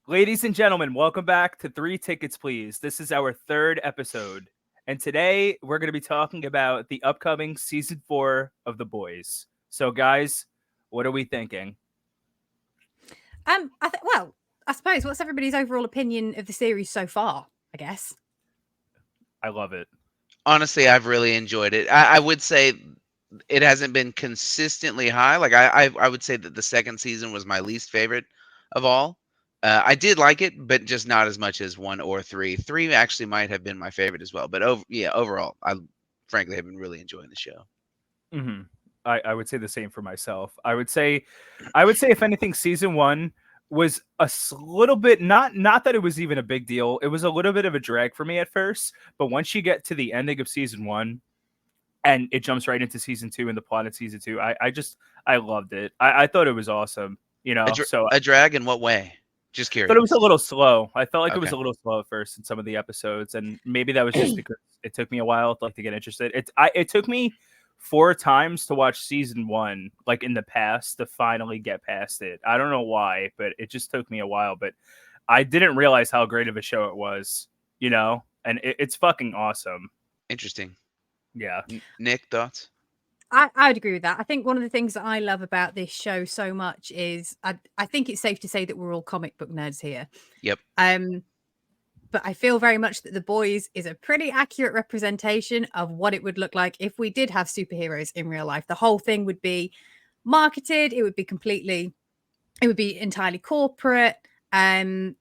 Ladies and gentlemen, welcome back to Three Tickets, Please. This is our third episode. And today we're going to be talking about the upcoming season 4 of The Boys. So, guys, what are we thinking? I suppose what's everybody's overall opinion of the series so far? I guess. I love it. Honestly, I've really enjoyed it. I would say it hasn't been consistently high. Like I would say that the second season was my least favorite of all. I did like it, but just not as much as 1 or 3. 3 actually might have been my favorite as well. But overall, I frankly have been really enjoying the show. Mm-hmm. I would say the same for myself. I would say if anything, season 1 was little bit not that it was even a big deal. It was a little bit of a drag for me at first, but once you get to the ending of season 1, and it jumps right into season 2 and the plot of season 2. I loved it. I thought it was awesome. So I A drag in what way? Just thought it was a curious. little slow. I felt like it was Okay. a little slow at first in some of the episodes, and maybe that was just because it took me a while to get interested. It took me 4 times to watch season 1, like in the past, to finally get past it. I don't know why, but it just took me a while. But I didn't realize how great of a show it was. And it's fucking awesome. Interesting. Yeah. Nick, thoughts? I would agree with that. I think one of the things that I love about this show so much is I think it's safe to say that we're all comic book nerds here. Yep. But I feel very much that The Boys is a pretty accurate representation of what it would look like if we did have superheroes in real life. The whole thing would be marketed. It would be entirely corporate. And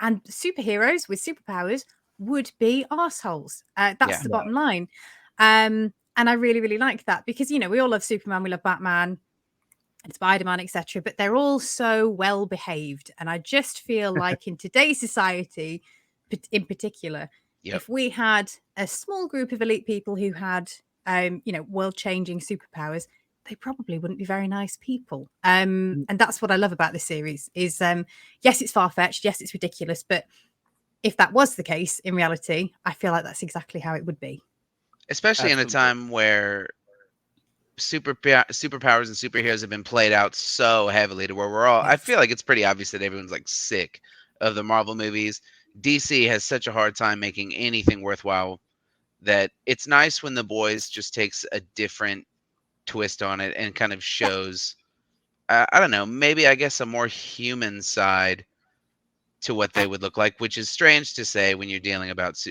superheroes with superpowers would be assholes. That's Yeah. the bottom line. And I really, really like that because, we all love Superman, we love Batman and Spider-Man, etc. But they're all so well behaved. And I just feel like in today's society, in particular, Yep. if we had a small group of elite people who had, world-changing superpowers, they probably wouldn't be very nice people. And that's what I love about this series is, yes, it's far-fetched. Yes, it's ridiculous. But if that was the case in reality, I feel like that's exactly how it would be. Especially in a Absolutely. time where superpowers and superheroes have been played out so heavily to where we're all. I Yes. feel like it's pretty obvious that everyone's like sick of the Marvel movies. DC has such a hard time making anything worthwhile that it's nice when The Boys just takes a different twist on it and kind of Yeah. shows. I don't know, maybe I guess a more human side to what they would look like, which is strange to say when you're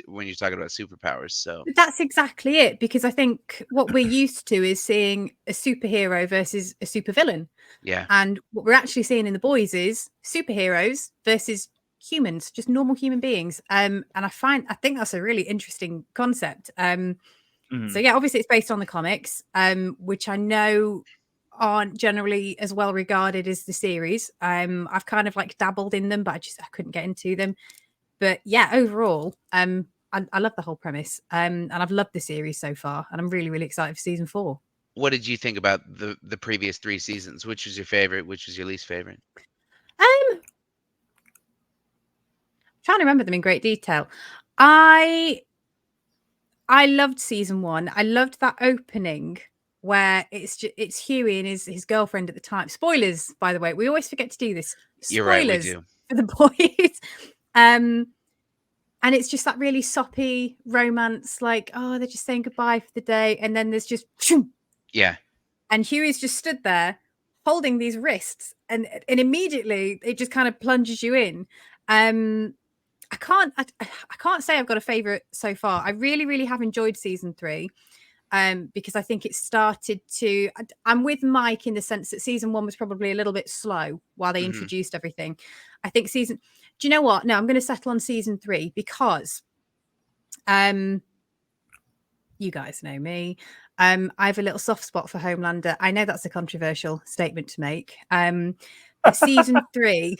when you're talking about superpowers. So That's exactly it, because I think what we're used to is seeing a superhero versus a supervillain. yeah, And what we're actually seeing in The Boys is superheroes versus humans, just normal human beings. And I think that's a really interesting concept. So Mhm. yeah, obviously it's based on the comics, which I know aren't generally as well regarded as the series. I've kind of like dabbled in them, but I couldn't get into them. But yeah, overall, I love the whole premise, and I've loved the series so far, and I'm really, really excited for season 4. what did you think about the previous 3 seasons? Which was your favorite? Which was your least favorite? Trying to remember them in great detail. I loved season 1. I loved that opening where it's Huey and his girlfriend at the time. Spoilers, by the way. We always forget to do this. You're right, we Spoilers do. for The Boys. And it's just that really soppy romance, like, oh, they're just saying goodbye for the day. And then there's just, Yeah, and Huey's just stood there holding these wrists, and immediately it just kind of plunges you in. I can't say I've got a favorite so far. I really, really have enjoyed season 3. Because I think it started to. I'm with Mike in the sense that season 1 was probably a little bit slow while they hmm introduced everything. I think season. Do you know what? No, I'm going to settle on season 3 because, you guys know me. I have a little soft spot for Homelander. I know that's a controversial statement to make. But season 3,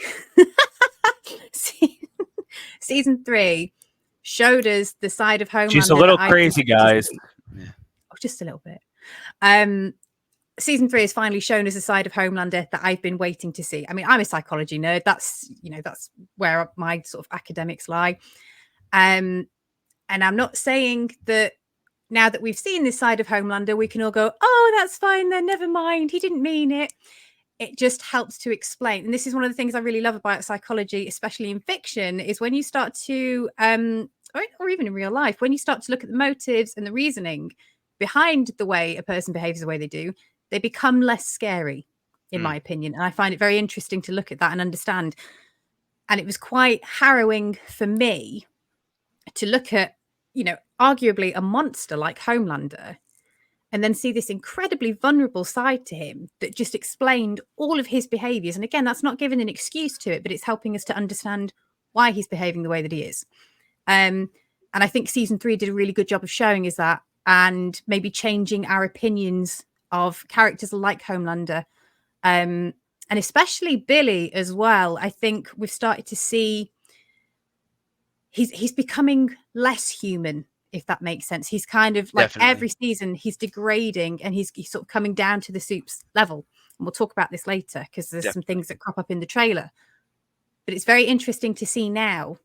season 3 showed us the side of She's a Homelander that little I've been crazy, wanting to guys. see. yeah. Oh, just a little bit. Season 3 has finally shown us a side of Homelander that I've been waiting to see. I mean, I'm a psychology nerd. That's where my sort of academics lie. And I'm not saying that now that we've seen this side of Homelander, we can all go, oh, that's fine then, never mind. He didn't mean it. it just helps to explain. And this is one of the things I really love about psychology, especially in fiction, is when you start to, or even in real life, when you start to look at the motives and the reasoning behind the way a person behaves the way they do, they become less scary, in my opinion. And I find it very interesting to look at that and understand. And it was quite harrowing for me to look at, arguably a monster like Homelander, and then see this incredibly vulnerable side to him that just explained all of his behaviors. And again, that's not giving an excuse to it, but it's helping us to understand why he's behaving the way that he is. And I think season 3 did a really good job of showing us that, and maybe changing our opinions of characters like Homelander, and especially Billy as well. I think we've started to see he's becoming less human, if that makes sense. He's kind of like Definitely. every season he's degrading, and he's sort of coming down to the Soup's level. And we'll talk about this later because there's some things that crop up in the trailer. But it's very interesting to see now.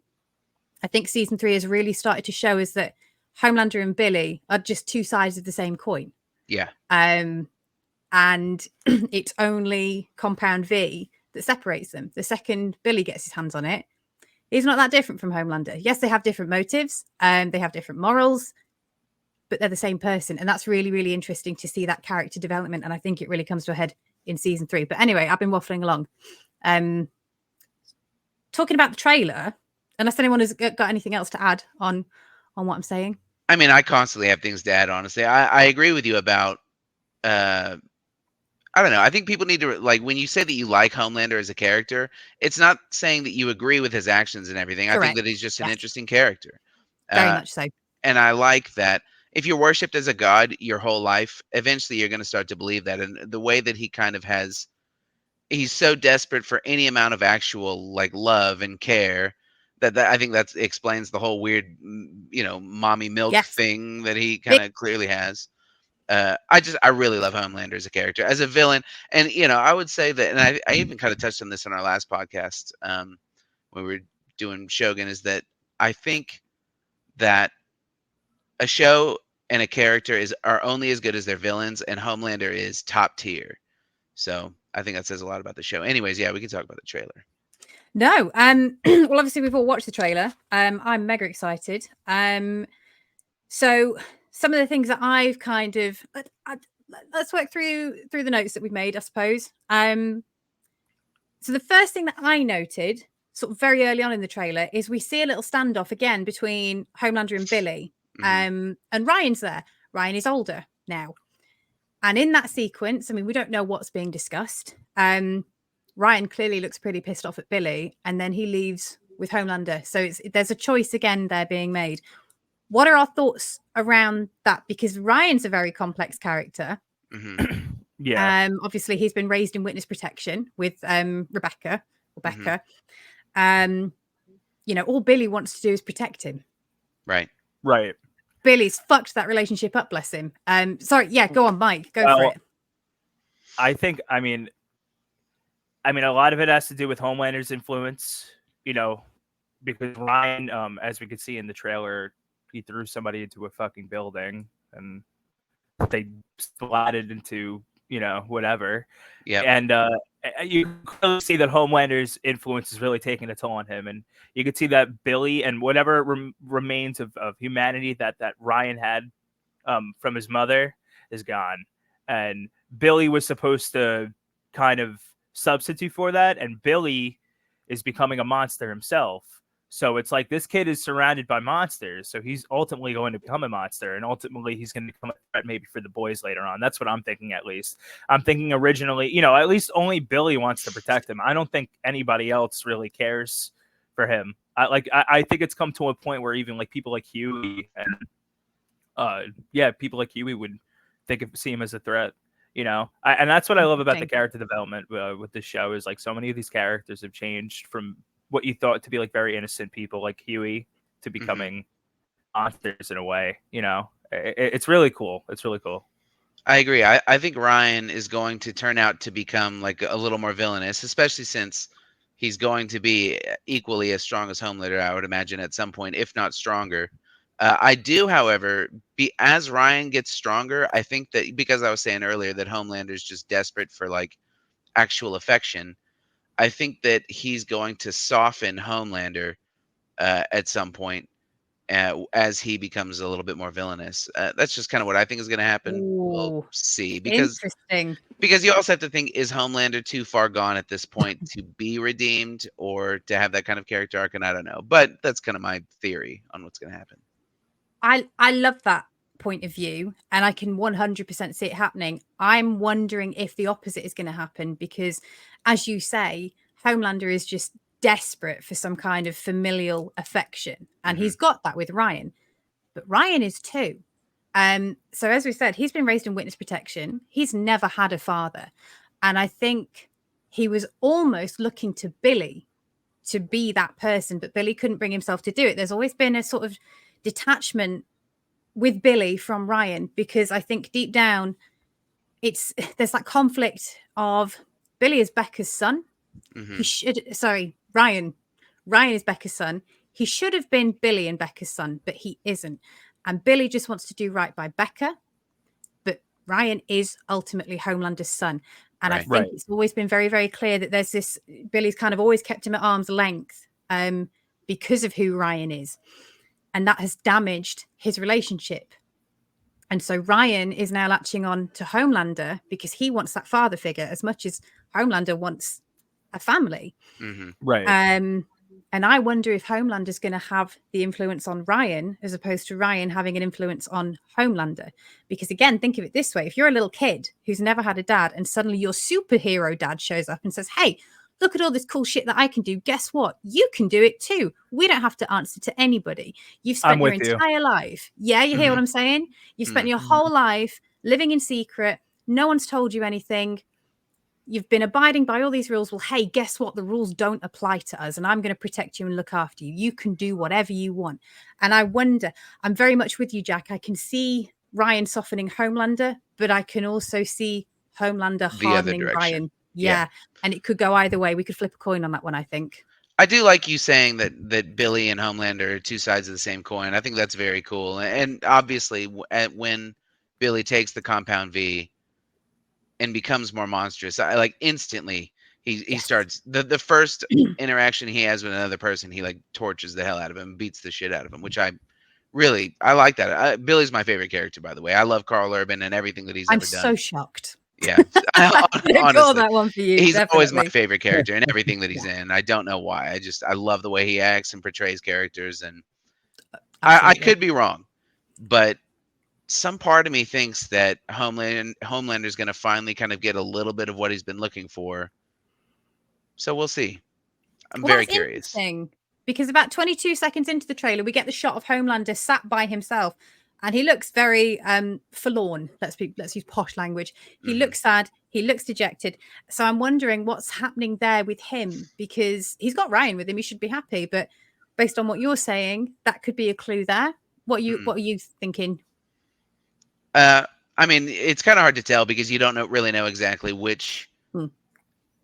I think season 3 has really started to show us that Homelander and Billy are just two sides of the same coin. Yeah. And it's only Compound V that separates them. The second Billy gets his hands on it, he's not that different from Homelander. Yes, they have different motives, they have different morals, but they're the same person. And that's really, really interesting to see that character development. And I think it really comes to a head in season 3. But anyway, I've been waffling along. Talking about the trailer, unless anyone has got anything else to add on what I'm saying. I mean, I constantly have things to add, honestly. I agree with you about, I don't know. I think people need to, like, when you say that you like Homelander as a character, it's not saying that you agree with his actions and everything. Correct. I think that he's just an interesting character. Very much so. And I like that if you're worshipped as a god your whole life, eventually you're going to start to believe that. And the way that he kind of has, he's so desperate for any amount of actual like love and care that I think that explains the whole weird, mommy milk thing that he kind of clearly has. I really love Homelander as a character, as a villain. And, I would say that, and I even kind of touched on this on our last podcast, when we were doing Shogun, is that I think that a show and a character are only as good as their villains, and Homelander is top tier. So I think that says a lot about the show. Anyways, yeah, we can talk about the trailer. No. Well, obviously we've all watched the trailer. I'm mega excited. So some of the things that I've kind of, let's work through the notes that we've made, I suppose. So the first thing that I noted sort of very early on in the trailer is we see a little standoff again between Homelander and Billy. And Ryan's there. Ryan is older now. And in that sequence, I mean, we don't know what's being discussed. Ryan clearly looks pretty pissed off at Billy, and then he leaves with Homelander. So there's a choice again there being made. What are our thoughts around that? Because Ryan's a very complex character. Yeah. Obviously, he's been raised in witness protection with Rebecca. All Billy wants to do is protect him. Right. Billy's fucked that relationship up, bless him. Sorry, yeah, go on, Mike. Go for it. I think, I mean, a lot of it has to do with Homelander's influence, because Ryan, as we could see in the trailer, he threw somebody into a fucking building and they splatted into, whatever. Yeah. And you clearly see that Homelander's influence is really taking a toll on him. And you could see that Billy and whatever remains of humanity that Ryan had from his mother is gone. And Billy was supposed to kind of substitute for that. And Billy is becoming a monster himself. So it's like this kid is surrounded by monsters. So he's ultimately going to become a monster. And ultimately he's going to become a threat maybe for the boys later on. That's what I'm thinking, at least. I'm thinking originally, at least only Billy wants to protect him. I don't think anybody else really cares for him. I think it's come to a point where even like people like Huey and people like Huey would see him as a threat. And that's what I love about the character development with this show is like so many of these characters have changed from what you thought to be like very innocent people like Huey to becoming monsters in a way. It's really cool. It's really cool. I agree. I think Ryan is going to turn out to become like a little more villainous, especially since he's going to be equally as strong as Homelander, I would imagine, at some point, if not stronger. I do, however, as Ryan gets stronger, I think that because I was saying earlier that Homelander's just desperate for like actual affection. I think that he's going to soften Homelander at some point as he becomes a little bit more villainous. That's just kind of what I think is going to happen. We'll Ooh, see, interesting. because you also have to think, is Homelander too far gone at this point to be redeemed or to have that kind of character arc? And I don't know, but that's kind of my theory on what's going to happen. I love that point of view, and I can 100% see it happening. I'm wondering if the opposite is going to happen because, as you say, Homelander is just desperate for some kind of familial affection, and he's got that with Ryan, but Ryan is too. So as we said, he's been raised in witness protection. He's never had a father, and I think he was almost looking to Billy to be that person, but Billy couldn't bring himself to do it. There's always been a sort of detachment with Billy from Ryan because I think deep down there's that conflict of Billy is Becca's son. He should Ryan is Becca's son. He should have been Billy and Becca's son, but he isn't. And Billy just wants to do right by Becca, but Ryan is ultimately Homelander's son. And I think it's always been very, very clear that there's this Billy's kind of always kept him at arm's length because of who Ryan is. And that has damaged his relationship. And so Ryan is now latching on to Homelander because he wants that father figure as much as Homelander wants a family. Right. And I wonder if Homelander's going to have the influence on Ryan as opposed to Ryan having an influence on Homelander. Because again, think of it this way. If you're a little kid who's never had a dad and suddenly your superhero dad shows up and says, hey, look at all this cool shit that I can do. Guess what? You can do it too. We don't have to answer to anybody. You've spent your entire life. Yeah, you hear what I'm saying? You've spent your whole life living in secret. No one's told you anything. You've been abiding by all these rules. Well, hey, guess what? The rules don't apply to us, and I'm going to protect you and look after you. You can do whatever you want. And I wonder, I'm very much with you, Jack. I can see Ryan softening Homelander, but I can also see Homelander hardening Ryan. Yeah. And it could go either way. We could flip a coin on that one, I think. I do like you saying that Billy and Homelander are two sides of the same coin. I think that's very cool. And obviously, when Billy takes the Compound V and becomes more monstrous, I like instantly he starts the first interaction he has with another person, he like tortures the hell out of him, beats the shit out of him, which I like that. Billy's my favorite character, by the way. I love Carl Urban and everything that he's ever done. I'm so shocked. Yeah, honestly, that one for you. He's definitely. always my favorite character in everything that he's in. I don't know why. I love the way he acts and portrays characters, and I could be wrong, but some part of me thinks that Homelander's going to finally kind of get a little bit of what he's been looking for. So we'll see. I'm very curious. Because about 22 seconds into the trailer, we get the shot of Homelander sat by himself, and he looks very forlorn. Let's use posh language. He looks sad. He looks dejected. So I'm wondering what's happening there with him, because he's got Ryan with him. He should be happy. But based on what you're saying, that could be a clue there. What are you thinking? I mean, it's kind of hard to tell because you don't really know exactly which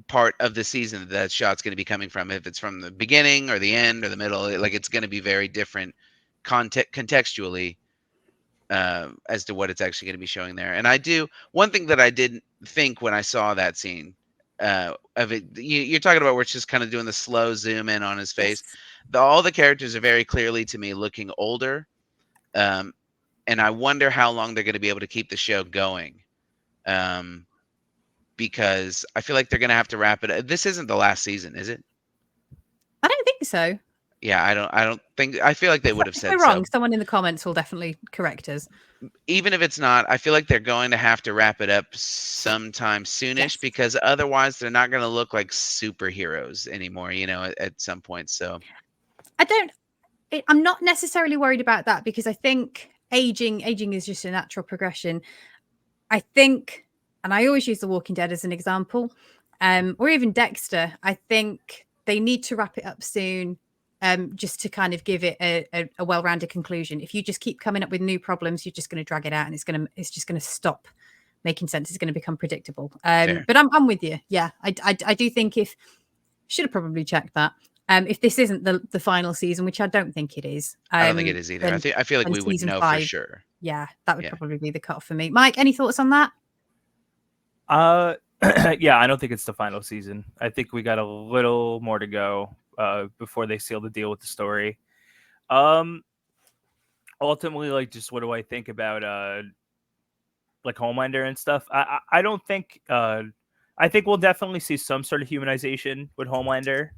part of the season that shot's going to be coming from. If it's from the beginning or the end or the middle, like it's going to be very different contextually as to what it's actually going to be showing there. And one thing that I didn't think when I saw that scene of it, you're talking about where it's just kind of doing the slow zoom in on his face. All the characters are very clearly to me looking older. And I wonder how long they're going to be able to keep the show going. Because I feel like they're going to have to wrap it. This isn't the last season, is it? I don't think so. Yeah, I don't think. I feel like they would have said we're wrong. So. Someone in the comments will definitely correct us. Even if it's not, I feel like they're going to have to wrap it up sometime soonish because otherwise they're not going to look like superheroes anymore, at some point. So I'm not necessarily worried about that because I think aging is just a natural progression. I think, and I always use The Walking Dead as an example, or even Dexter. I think they need to wrap it up soon, just to kind of give it a well-rounded conclusion. If you just keep coming up with new problems, you're just going to drag it out, and it's just going to stop making sense. It's going to become predictable. But I'm with you. Yeah, I do think should have probably checked that. If this isn't the final season, which I don't think it is. I don't think it is either. I feel like we would know 5, for sure. Yeah, that would probably be the cutoff for me. Mike, any thoughts on that? Yeah, I don't think it's the final season. I think we got a little more to go before they seal the deal with the story. Um, Ultimately, like, just what do I think about like Homelander and stuff? I don't think I think we'll definitely see some sort of humanization with Homelander.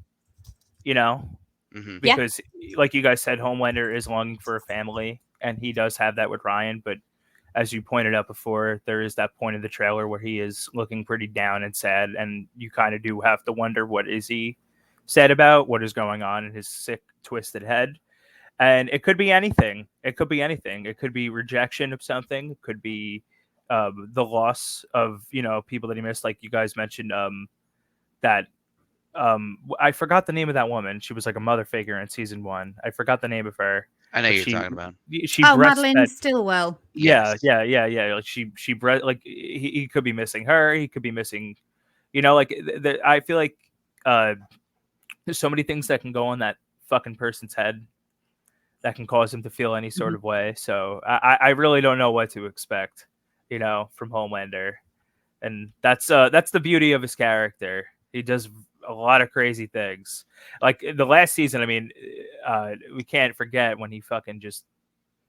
You know, Hmm. Yeah. because like you guys said, Homelander is longing for a family, and he does have that with Ryan. But as you pointed out before, there is that point in the trailer where he is looking pretty down and sad, and you kind of do have to wonder what is he sad about, what is going on in his sick, twisted head. And it could be anything. It could be anything. It could be rejection of something. It could be the loss of people that he missed, like you guys mentioned. That I forgot the name of that woman. She was like a mother figure in season 1. I forgot the name of her. I know But you're talking about. she Oh, breastfed. Madeline Stillwell. Yeah, Yes. yeah. Like she like he could be missing her. He could be missing, like I feel like there's so many things that can go on that fucking person's head that can cause him to feel any sort of way. So I really don't know what to expect, from Homelander, and that's the beauty of his character. He does a lot of crazy things. Like the last season, I mean, we can't forget when he fucking just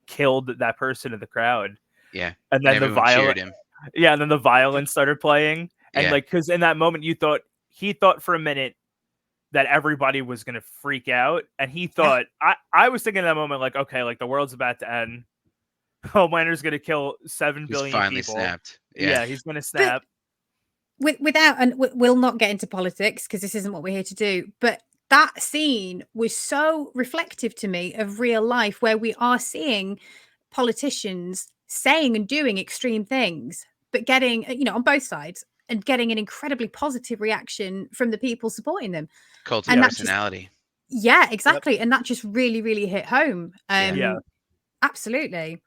killed that person in the crowd, Yeah. and And then everyone cheered him. yeah, and then the violence started playing, and Yeah. like because in that moment he thought for a minute that everybody was gonna freak out, and he thought I was thinking in that moment like, okay, like the world's about to end. Homelander's gonna kill 7 He's billion finally people. snapped. Yeah. Yeah, he's gonna But snap. without, and we'll not get into politics because this isn't what we're here to do, but that scene was so reflective to me of real life, where we are seeing politicians saying and doing extreme things, but getting, on both sides, and getting an incredibly positive reaction from the people supporting them. Cult of And that just, personality. yeah, Yep. exactly. And that just really, really hit home. Yeah. Yeah. Absolutely.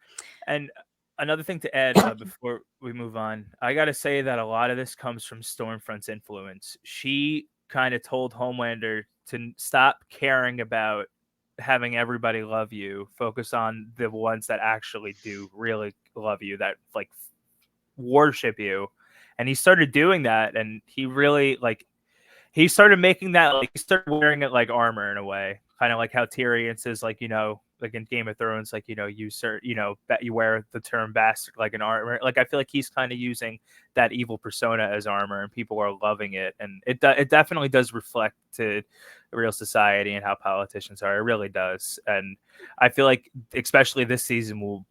And another thing to add before we move on, I gotta say that a lot of this comes from Stormfront's influence. She kind of told Homelander to stop caring about having everybody love you, focus on the ones that actually do really love you, that like worship you. And he started doing that, and he really like he started making that, like he started wearing it like armor in a way, kind of like how Tyrion says, like like in Game of Thrones, like you wear the term bastard like an armor. Like I feel like he's kind of using that evil persona as armor, and people are loving it, and it definitely does reflect to real society and how politicians are. It really does, and I feel like especially this season will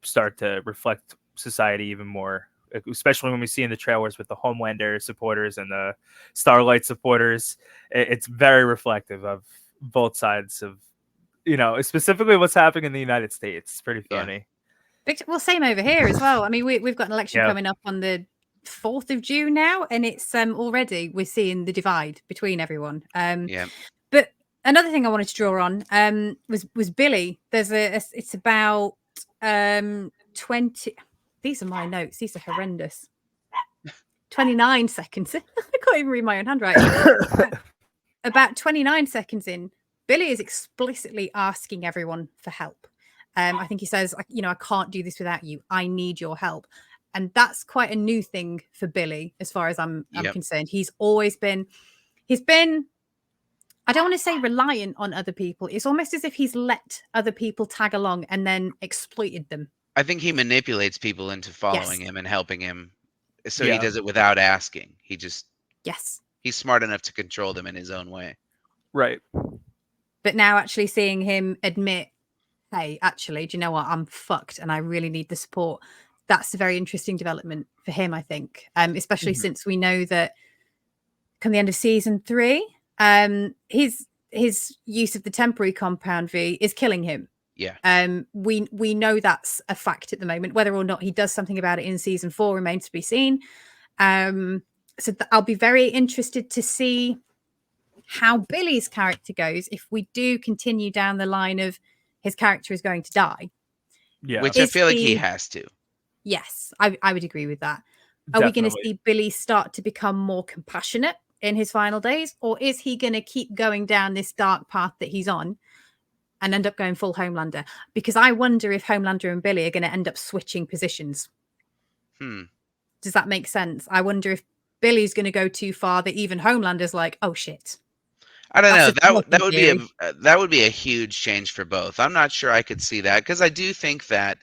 start to reflect society even more, especially when we see in the trailers with the Homelander supporters and the Starlight supporters. It's very reflective of both sides of, specifically what's happening in the United States. It's pretty Yeah. funny. Well, same over here as well. I mean, we've got an election Yeah. coming up on the 4th of June now, and it's already we're seeing the divide between everyone. Yeah. But another thing I wanted to draw on was Billy. There's it's about 20. These are my notes. These are horrendous. 29 seconds. I can't even read my own handwriting. About 29 seconds in, Billy is explicitly asking everyone for help. I think he says, I can't do this without you. I need your help. And that's quite a new thing for Billy, as far as I'm concerned. He's been, I don't want to say reliant on other people. It's almost as if he's let other people tag along and then exploited them. I think he manipulates people into following him and helping him. So he Yeah. does it without asking. Yes. He's smart enough to control them in his own way. Right. But now actually seeing him admit, hey, actually, do you know what? I'm fucked and I really need the support. That's a very interesting development for him, I think. Especially since we know that come the end of season 3, his use of the temporary compound V is killing him. Yeah. We know that's a fact at the moment. Whether or not he does something about it in season 4 remains to be seen. So I'll be very interested to see how Billy's character goes if we do continue down the line of his character is going to die. Yeah. Which I feel like he has to. Yes, I would agree with that. Are we going to see Billy start to become more compassionate in his final days, or is he going to keep going down this dark path that he's on and end up going full Homelander? Because I wonder if Homelander and Billy are going to end up switching positions. Does that make sense? I wonder if Billy's going to go too far, that even Homelander's like, oh shit. I don't That's know. a shocking theory. That would be a huge change for both. I'm not sure I could see that because I do think that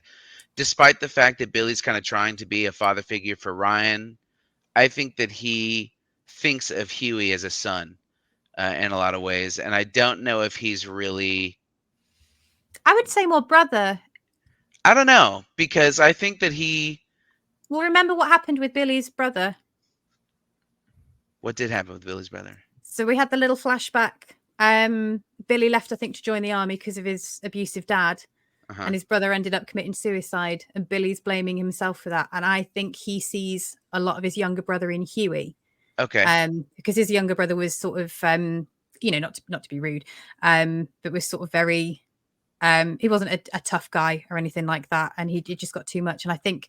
despite the fact that Billy's kind of trying to be a father figure for Ryan, I think that he thinks of Huey as a son in a lot of ways, and I don't know if he's really. I would say more brother. I don't know because I think that he. Well, remember what happened with Billy's brother? What did happen with Billy's brother? So we had the little flashback. Billy left, I think, to join the army because of his abusive dad. Uh-huh. And his brother ended up committing suicide, and Billy's blaming himself for that. And I think he sees a lot of his younger brother in Huey. Okay. Because his younger brother was sort of, not to be rude, but was sort of very, he wasn't a tough guy or anything like that, and he just got too much. And I think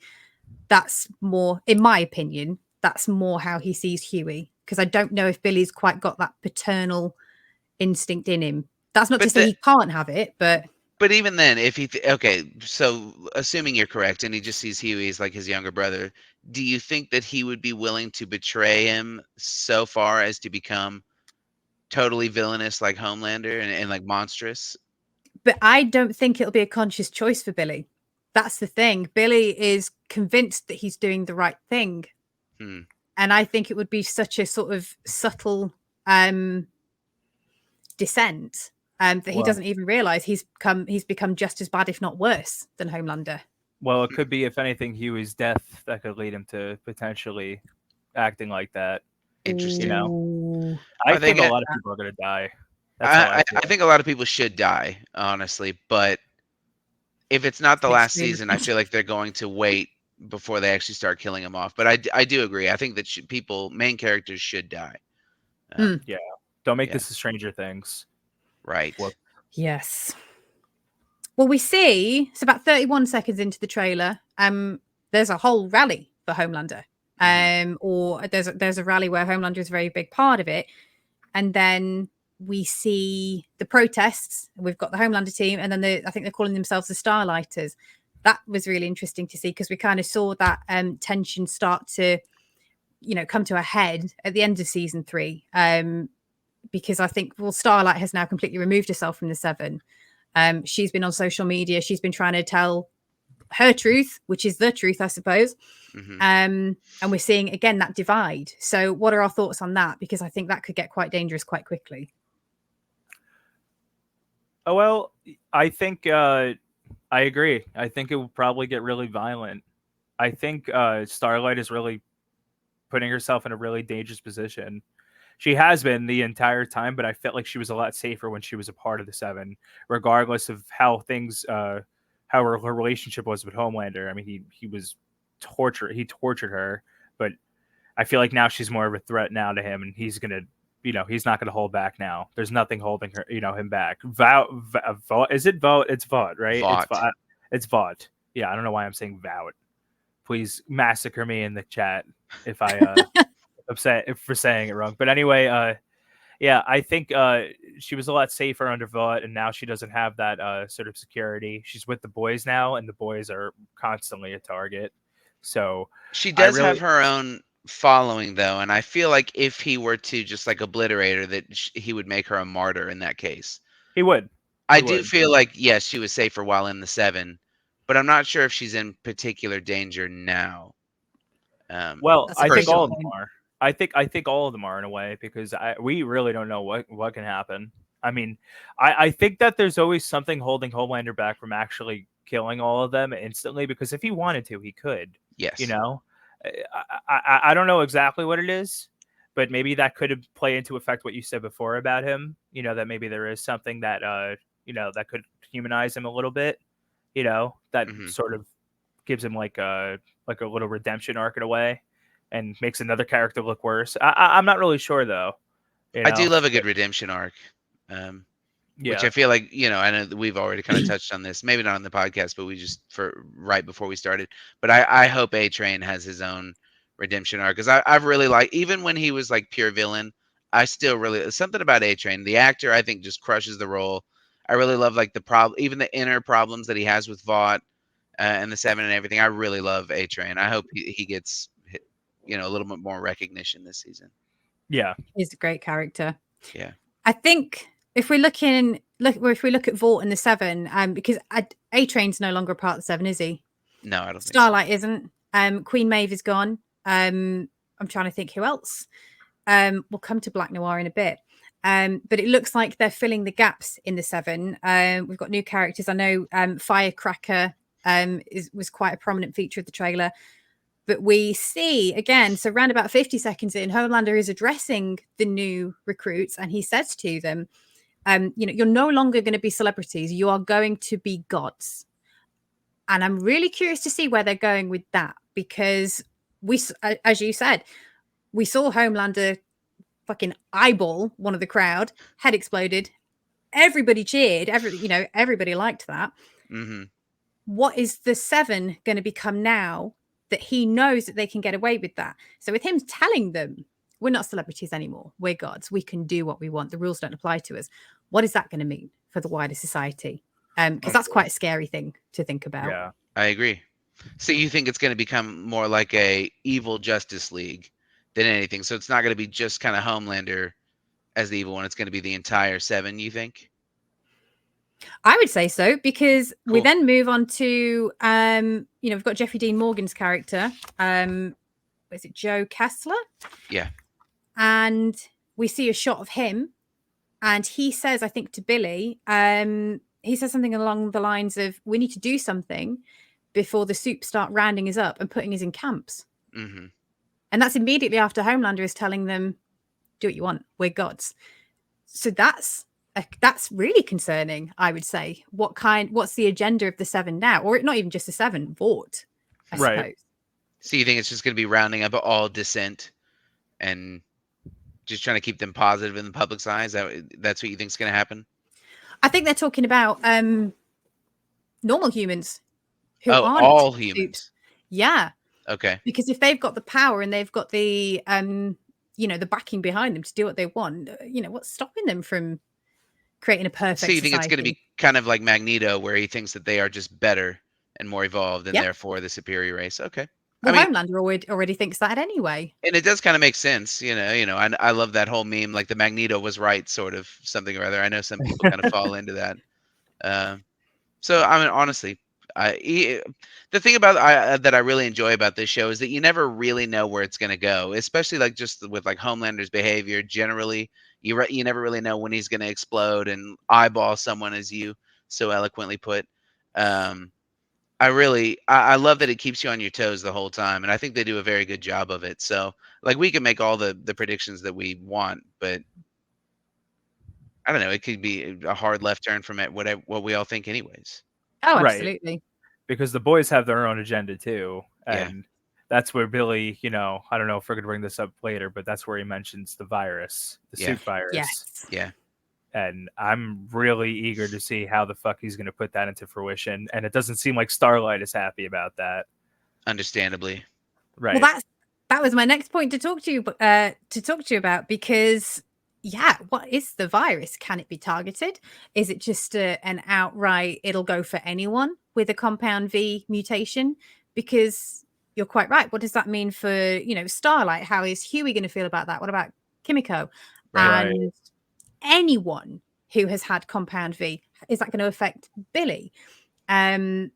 that's more, in my opinion, that's more how he sees Huey. Because I don't know if Billy's quite got that paternal instinct in him. That's not to say he can't have it, but. But even then, if he okay, so assuming you're correct, and he just sees Huey as like his younger brother, do you think that he would be willing to betray him so far as to become totally villainous like Homelander and like monstrous? But I don't think it'll be a conscious choice for Billy. That's the thing. Billy is convinced that he's doing the right thing. And I think it would be such a sort of subtle descent that he doesn't even realize he's become just as bad, if not worse, than Homelander. Well, it could be, if anything, Huey's death that could lead him to potentially acting like that. Interesting. You know, I think a lot of people are going to die. I think a lot of people should die, honestly. But if it's not the last season, I feel like they're going to wait before they actually start killing him off. But I do agree. I think that main characters should die. Yeah. Don't make this a Stranger Things. Right. Yes. Well, we see it's about 31 seconds into the trailer. There's a whole rally for Homelander. Or there's a rally where Homelander is a very big part of it. And then we see the protests. We've got the Homelander team, and then I think they're calling themselves the Starlighters. That was really interesting to see because we kind of saw that tension start to, come to a head at the end of season 3. Because I think, Starlight has now completely removed herself from the Seven. She's been on social media. She's been trying to tell her truth, which is the truth, I suppose. And we're seeing, again, that divide. So what are our thoughts on that? Because I think that could get quite dangerous quite quickly. Oh, well, I think I agree. I think it will probably get really violent. I think Starlight is really putting herself in a really dangerous position. She has been the entire time, but I felt like she was a lot safer when she was a part of the Seven, regardless of how things, how her relationship was with Homelander. I mean, he was tortured. He tortured her, but I feel like now she's more of a threat now to him, and he's gonna, he's not gonna hold back now. There's nothing holding her, him back. Is it Vought? It's Vought, right? Vought. It's Vought. Yeah, I don't know why I'm saying Vought. Please massacre me in the chat if I upset for saying it wrong. But anyway, yeah, I think she was a lot safer under Vought, and now she doesn't have that sort of security. She's with the boys now, and the boys are constantly a target. So she does have her own following, though, and I feel like if he were to just like obliterate her, that he would make her a martyr in that case. He would. I do feel like, yes, she was safer while in the Seven, but I'm not sure if she's in particular danger now. Well, I think all of them are. I think all of them are in a way, because we really don't know what can happen. I mean, I think that there's always something holding Homelander back from actually killing all of them instantly, because if he wanted to, he could. Yes. I don't know exactly what it is, but maybe that could play into effect what you said before about him. That maybe there is something that that could humanize him a little bit. That sort of gives him like a little redemption arc in a way, and makes another character look worse. I'm not really sure though. I do love a good redemption arc. Which I feel like, I know that we've already kind of touched on this, maybe not on the podcast, but we just right before we started. But I hope A-Train has his own redemption arc, because I've really liked, even when he was like pure villain, I still really, something about A-Train. The actor, I think, just crushes the role. I really love like even the inner problems that he has with Vought and the Seven and everything. I really love A-Train. I hope he gets hit. a little bit more recognition this season. Yeah. He's a great character. Yeah. I think if we look at Vought and the Seven, because A-Train's no longer a part of the Seven, is he? No, I don't think so. Starlight isn't. Queen Maeve is gone. I'm trying to think who else. We'll come to Black Noir in a bit. But it looks like they're filling the gaps in the Seven. We've got new characters. I know Firecracker was quite a prominent feature of the trailer. But we see again, so around about 50 seconds in, Homelander is addressing the new recruits, and he says to them, you're no longer going to be celebrities. You are going to be gods. And I'm really curious to see where they're going with that, because we, as you said, we saw Homelander fucking eyeball one of the crowd, head exploded. Everybody cheered. Everybody liked that. Mm-hmm. What is the Seven going to become now that he knows that they can get away with that? So with him telling them, we're not celebrities anymore, we're gods, we can do what we want, the rules don't apply to us. What is that going to mean for the wider society? Because that's quite a scary thing to think about. Yeah. I agree. So you think it's going to become more like a evil Justice League than anything? So it's not going to be just kind of Homelander as the evil one. It's going to be the entire Seven, you think? I would say so, because we Cool. then move on to, we've got Jeffrey Dean Morgan's character. Is it Joe Kessler? Yeah. And we see a shot of him, and he says, I think to Billy, he says something along the lines of, we need to do something before the soup start rounding us up and putting us in camps. Mm-hmm. And that's immediately after Homelander is telling them, do what you want, we're gods. So that's really concerning, I would say. What's the agenda of the Seven now? Or not even just the Seven, Vought, I suppose. So you think it's just going to be rounding up all dissent and just trying to keep them positive in the public's eyes? That's what you think is going to happen? I think they're talking about normal humans who aren't all soups. humans. Yeah. Okay. Because if they've got the power and they've got the the backing behind them to do what they want, what's stopping them from creating a perfect So you think society? it's going to be kind of like Magneto, where he thinks that they are just better and more evolved, and therefore the superior race? Okay. Well, Homelander already thinks that anyway. And it does kind of make sense, I love that whole meme, like the Magneto was right, sort of something or other. I know some people kind of fall into that. So I mean, honestly, the thing about that I really enjoy about this show is that you never really know where it's going to go, especially like just with like Homelander's behavior generally. You never really know when he's going to explode and eyeball someone, as you so eloquently put. I love that it keeps you on your toes the whole time, and I think they do a very good job of it. So like we can make all the predictions that we want, but I don't know, it could be a hard left turn from it, what we all think anyways. Oh, Right. absolutely. Because the boys have their own agenda too. Yeah. And that's where Billy, I don't know if we're going to bring this up later, but that's where he mentions the virus, the soup virus. Yes. Yeah. And I'm really eager to see how the fuck he's going to put that into fruition. And it doesn't seem like Starlight is happy about that. Understandably. Right. Well, that was my next point to talk to you about, because what is the virus? Can it be targeted? Is it just an outright, it'll go for anyone with a compound V mutation? Because you're quite right. What does that mean for, Starlight? How is Huey going to feel about that? What about Kimiko? Right. And anyone who has had compound V, is that going to affect Billy? So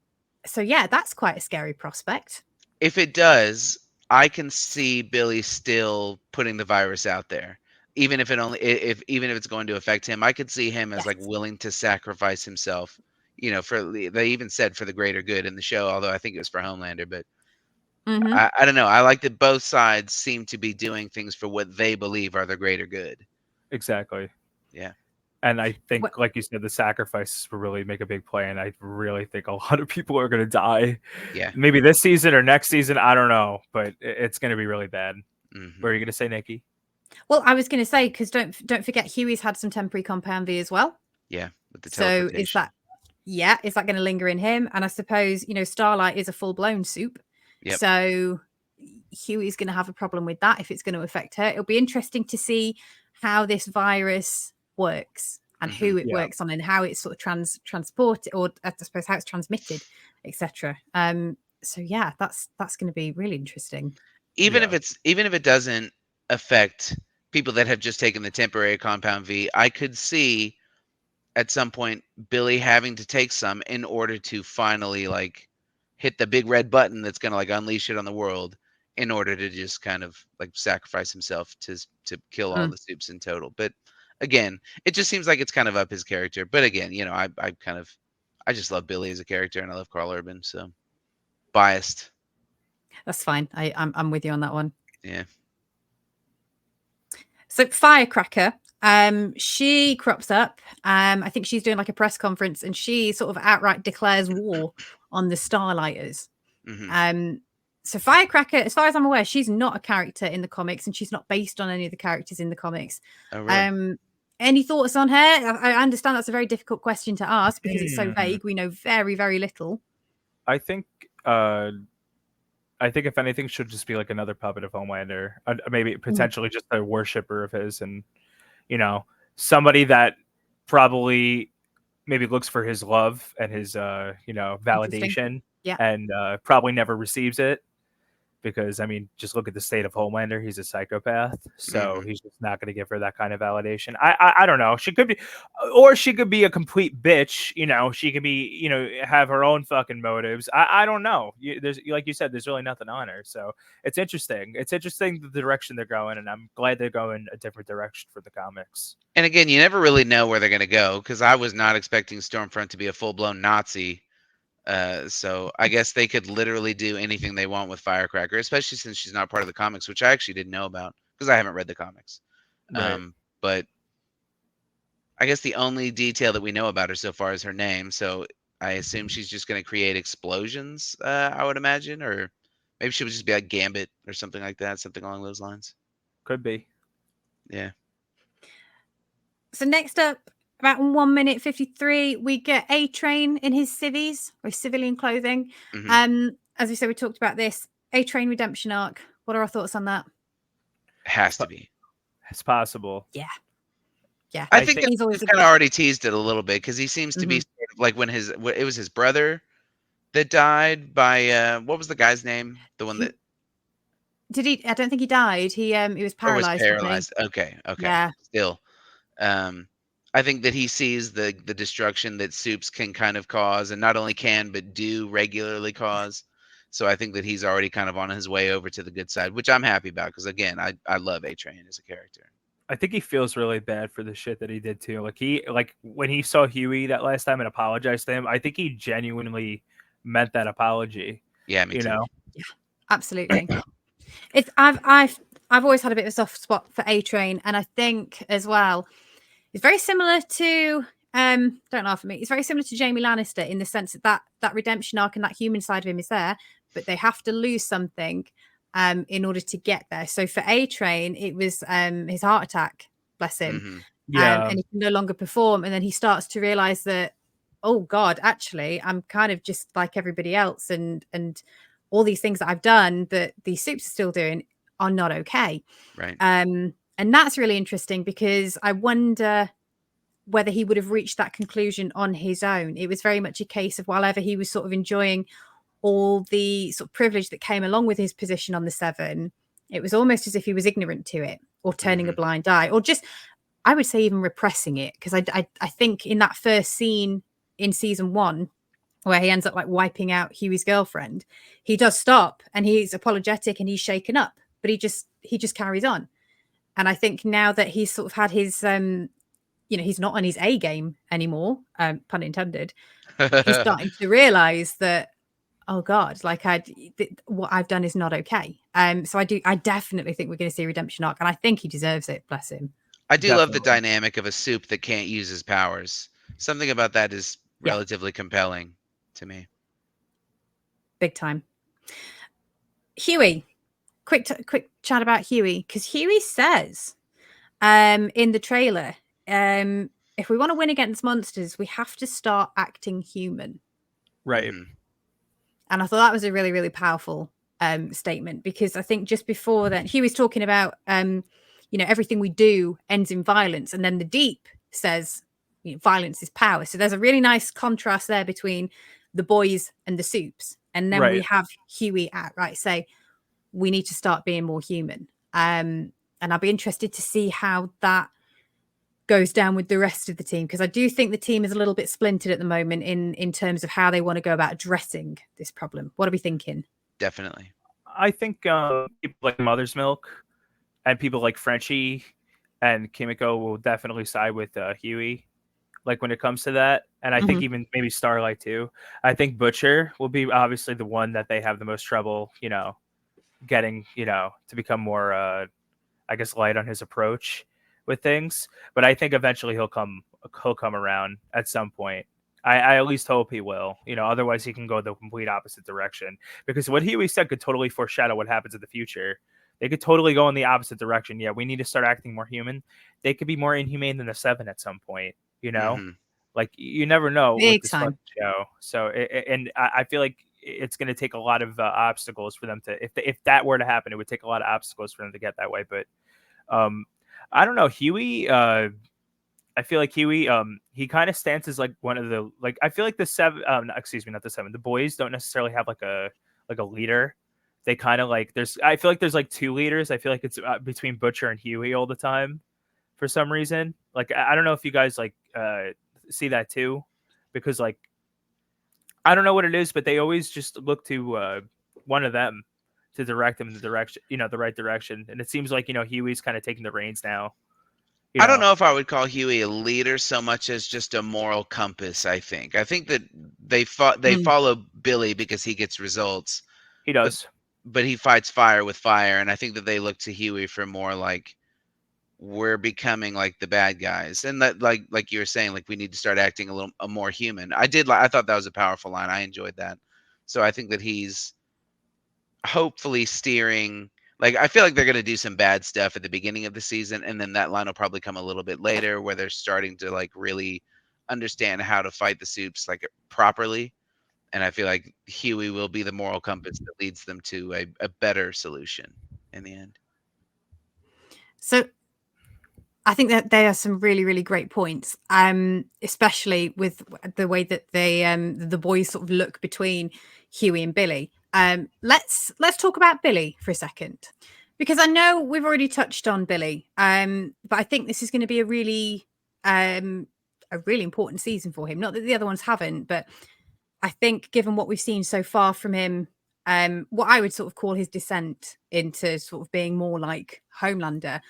that's quite a scary prospect. If it does, I can see Billy still putting the virus out there. Even if it's going to affect him, I could see him as like willing to sacrifice himself, they even said for the greater good in the show, although I think it was for Homelander, but I don't know. I like that both sides seem to be doing things for what they believe are the greater good. Exactly. Yeah. And I think, like you said, the sacrifices will really make a big play. And I really think a lot of people are going to die. Yeah. Maybe this season or next season. I don't know. But it's going to be really bad. Mm-hmm. What are you going to say, Nikki? Well, I was going to say, because don't forget, Huey's had some temporary compound V as well. Yeah. With the so is that going to linger in him? And I suppose, Starlight is a full-blown soup. Yep. So Huey's going to have a problem with that if it's going to affect her. It'll be interesting to see how this virus works and who it works on, and how it's sort of transported, or I suppose how it's transmitted, etc. So that's going to be really interesting. even Yeah. if it doesn't affect people that have just taken the temporary compound V, I could see at some point Billy having to take some in order to finally like hit the big red button that's going to like unleash it on the world in order to just kind of like sacrifice himself to kill all Mm. the soups in total. But again, it just seems like it's kind of up his character. But again, I just love Billy as a character and I love Carl Urban, so biased. That's fine. I'm with you on that one. Yeah. So Firecracker, she crops up. I think she's doing like a press conference, and she sort of outright declares war on the Starlighters. Hmm. So Firecracker, as far as I'm aware, she's not a character in the comics, and she's not based on any of the characters in the comics. Oh, really? Any thoughts on her? I understand that's a very difficult question to ask because it's so vague. We know very, very little. I think if anything, should just be like another puppet of Homelander, maybe potentially just a worshiper of his, and somebody that probably maybe looks for his love and his validation, Yeah. and probably never receives it. Because I mean, just look at the state of Homelander. He's a psychopath, so he's just not going to give her that kind of validation. I don't know. She could be, or she could be a complete bitch. She could be, have her own fucking motives. I don't know. There's, like you said, there's really nothing on her. So it's interesting. It's interesting the direction they're going, and I'm glad they're going a different direction for the comics. And again, you never really know where they're going to go because I was not expecting Stormfront to be a full-blown Nazi. So I guess they could literally do anything they want with Firecracker, especially since she's not part of the comics, which I actually didn't know about because I haven't read the comics. Right. But I guess the only detail that we know about her so far is her name. So I assume she's just going to create explosions, I would imagine, or maybe she would just be like Gambit or something like that, something along those lines. Could be. Yeah. So next up, about 1 minute 53, we get A-Train in his civvies or civilian clothing. As we said, we talked about this A-Train redemption arc. What are our thoughts on that? Has to be. It's possible. Yeah. I think he's always kind of already teased it a little bit because he seems to be sort of like when it was his brother that died by what was the guy's name? The one that did he? I don't think he died. He was paralyzed. Okay. Yeah. Still, I think that he sees the destruction that soups can kind of cause, and not only can but do regularly cause. So I think that he's already kind of on his way over to the good side, which I'm happy about because again, I love A-Train as a character. I think he feels really bad for the shit that he did too. Like when he saw Huey that last time and apologized to him, I think he genuinely meant that apology. Yeah, me too. Yeah, absolutely. I've always had a bit of a soft spot for A-Train, and I think as well, it's very similar to don't laugh at me. It's very similar to Jaime Lannister in the sense that redemption arc and that human side of him is there, but they have to lose something in order to get there. So for A-Train, it was his heart attack, bless him. And he can no longer perform. And then he starts to realize that, oh God, actually, I'm kind of just like everybody else. And all these things that I've done that these soups are still doing are not okay. Right. And that's really interesting because I wonder whether he would have reached that conclusion on his own. It was very much a case of while ever he was sort of enjoying all the sort of privilege that came along with his position on the Seven, it was almost as if he was ignorant to it or turning a blind eye or just, I would say even repressing it. Because I think in that first scene in season 1, where he ends up like wiping out Huey's girlfriend, he does stop and he's apologetic and he's shaken up, but he just carries on. And I think now that he's sort of had his, he's not on his A game anymore, pun intended, he's starting to realize that, oh God, like what I've done is not okay. So I definitely think we're going to see a redemption arc, and I think he deserves it. Bless him. I do love the dynamic of a soup that can't use his powers. Something about that is relatively compelling to me. Big time. Huey, quick chat about Huey, because Huey says in the trailer, if we want to win against monsters, we have to start acting human. Right. And I thought that was a really, really powerful statement, because I think just before then, he was talking about, everything we do ends in violence. And then the Deep says, violence is power. So there's a really nice contrast there between the boys and the soups. And then we have Huey outright say, we need to start being more human. And I'll be interested to see how that goes down with the rest of the team, because I do think the team is a little bit splintered at the moment in terms of how they want to go about addressing this problem. What are we thinking? Definitely. I think people like Mother's Milk and people like Frenchie and Kimiko will definitely side with Huey, like when it comes to that. And I think even maybe Starlight too. I think Butcher will be obviously the one that they have the most trouble, getting, to become more, I guess, light on his approach with things. But I think eventually he'll come around at some point. I at least hope he will. Otherwise he can go the complete opposite direction. Because what Huey said could totally foreshadow what happens in the future. They could totally go in the opposite direction. Yeah, we need to start acting more human. They could be more inhumane than the Seven at some point. Like you never know with this fucking show. So and I feel like it's going to take a lot of obstacles for them to, if that were to happen, it would take a lot of obstacles for them to get that way. But I don't know, Huey. I feel like Huey, he kind of stands as like one of the, like, I feel like the Seven, excuse me, not the Seven. The boys don't necessarily have like a leader. They kind of like, I feel like there's like two leaders. I feel like it's between Butcher and Huey all the time for some reason. Like, I don't know if you guys like see that too, because like, I don't know what it is, but they always just look to one of them to direct them in the direction, the right direction. And it seems like, Huey's kind of taking the reins now. I don't know if I would call Huey a leader so much as just a moral compass. I think that they follow Billy because he gets results. He does, but he fights fire with fire, and I think that they look to Huey for more like, we're becoming like the bad guys, and that like you were saying, like we need to start acting a little more human. I thought that was a powerful line. I enjoyed that. So I think that he's hopefully steering. Like, I feel like they're going to do some bad stuff at the beginning of the season, and then that line will probably come a little bit later where they're starting to like really understand how to fight the Supes like properly. And I feel like Huey will be the moral compass that leads them to a better solution in the end. So I think that there are some really, really great points, especially with the way that they the boys sort of look between Huey and Billy. Let's talk about Billy for a second, because I know we've already touched on Billy, but I think this is going to be a really important season for him. Not that the other ones haven't, but I think given what we've seen so far from him, what I would sort of call his descent into sort of being more like Homelander,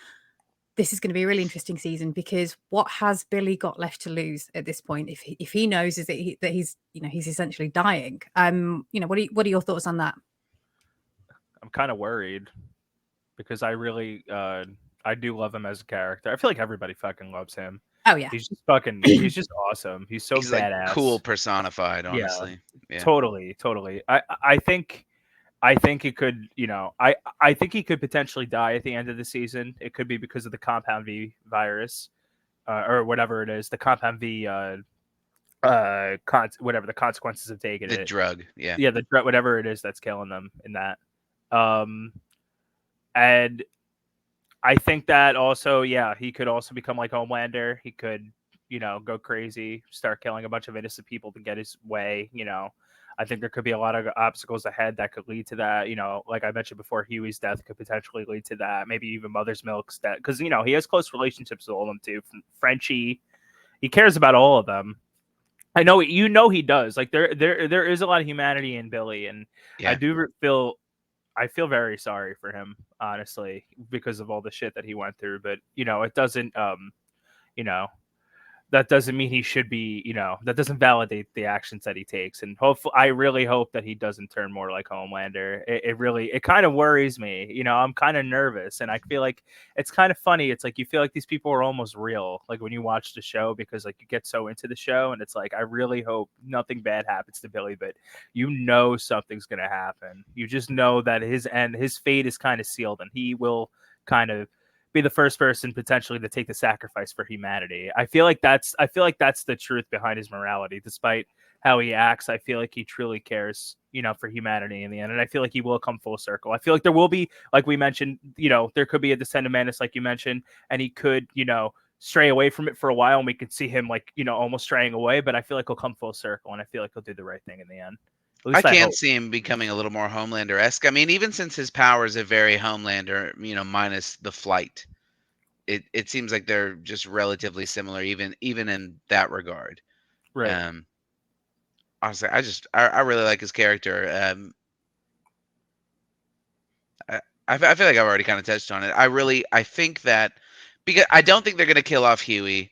this is going to be a really interesting season, because what has Billy got left to lose at this point? If he knows is that he's he's essentially dying. What are your thoughts on that? I'm kind of worried because I really I do love him as a character. I feel like everybody fucking loves him. Oh yeah, he's just awesome. He's so He's badass, like cool personified. Honestly, yeah. Totally. I think he could, I think he could potentially die at the end of the season. It could be because of the Compound V virus, or whatever it is, the Compound V, whatever the consequences of taking the drug, yeah, the drug, whatever it is that's killing them in that. And I think that also, yeah, he could also become like Homelander. He could, go crazy, start killing a bunch of innocent people to get his way. I think there could be a lot of obstacles ahead that could lead to that. Like I mentioned before, Huey's death could potentially lead to that. Maybe even Mother's Milk's death, because he has close relationships with all of them too. Frenchie, he cares about all of them. I know, he does. Like there is a lot of humanity in Billy, and yeah. I feel very sorry for him, honestly, because of all the shit that he went through. But it doesn't that doesn't mean he should be, that doesn't validate the actions that he takes. And hopefully, I really hope that he doesn't turn more like Homelander. It kind of worries me. I'm kind of nervous, and I feel like it's kind of funny. It's like you feel like these people are almost real, like when you watch the show, because like you get so into the show, and it's like, I really hope nothing bad happens to Billy, but something's gonna happen. You just know that his fate is kind of sealed, and he will kind of be the first person potentially to take the sacrifice for humanity. I feel like that's the truth behind his morality. Despite how he acts, I feel like he truly cares, for humanity in the end. And I feel like he will come full circle. I feel like there will be, like we mentioned, there could be a descent of madness, like you mentioned, and he could, stray away from it for a while, and we could see him like, almost straying away. But I feel like he'll come full circle, and I feel like he'll do the right thing in the end. At I least I can hope. see him becoming a little more Homelander-esque. I mean, even since his powers are very Homelander, minus the flight. It seems like they're just relatively similar, even in that regard. Right. Um, Honestly, I really like his character. I feel like I've already kind of touched on it. I think that because I don't think they're gonna kill off Huey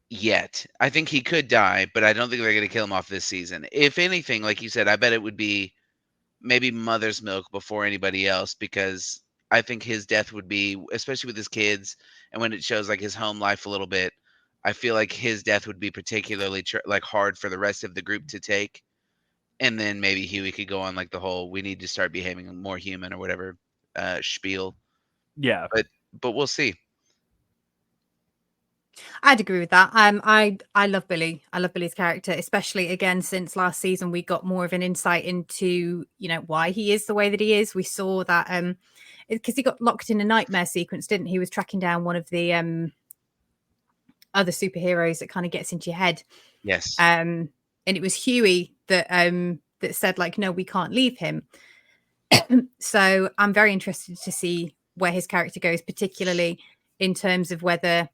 yet. I think he could die, but I don't think they're gonna kill him off this season. If anything, like you said, I bet it would be maybe Mother's Milk before anybody else because I think his death would be, especially with his kids, and when it shows like his home life a little bit. I feel like his death would be particularly like hard for the rest of the group to take, and then maybe Huey could go on like the whole "we need to start behaving more human" or whatever spiel. Yeah. But we'll see. I'd agree with that. I love Billy. I love Billy's character, especially again since last season we got more of an insight into why he is the way that he is. We saw that because he got locked in a nightmare sequence, didn't he? He was tracking down one of the other superheroes that kind of gets into your head. Yes. And it was Huey that said like, no, we can't leave him. So I'm very interested to see where his character goes, particularly in terms of whether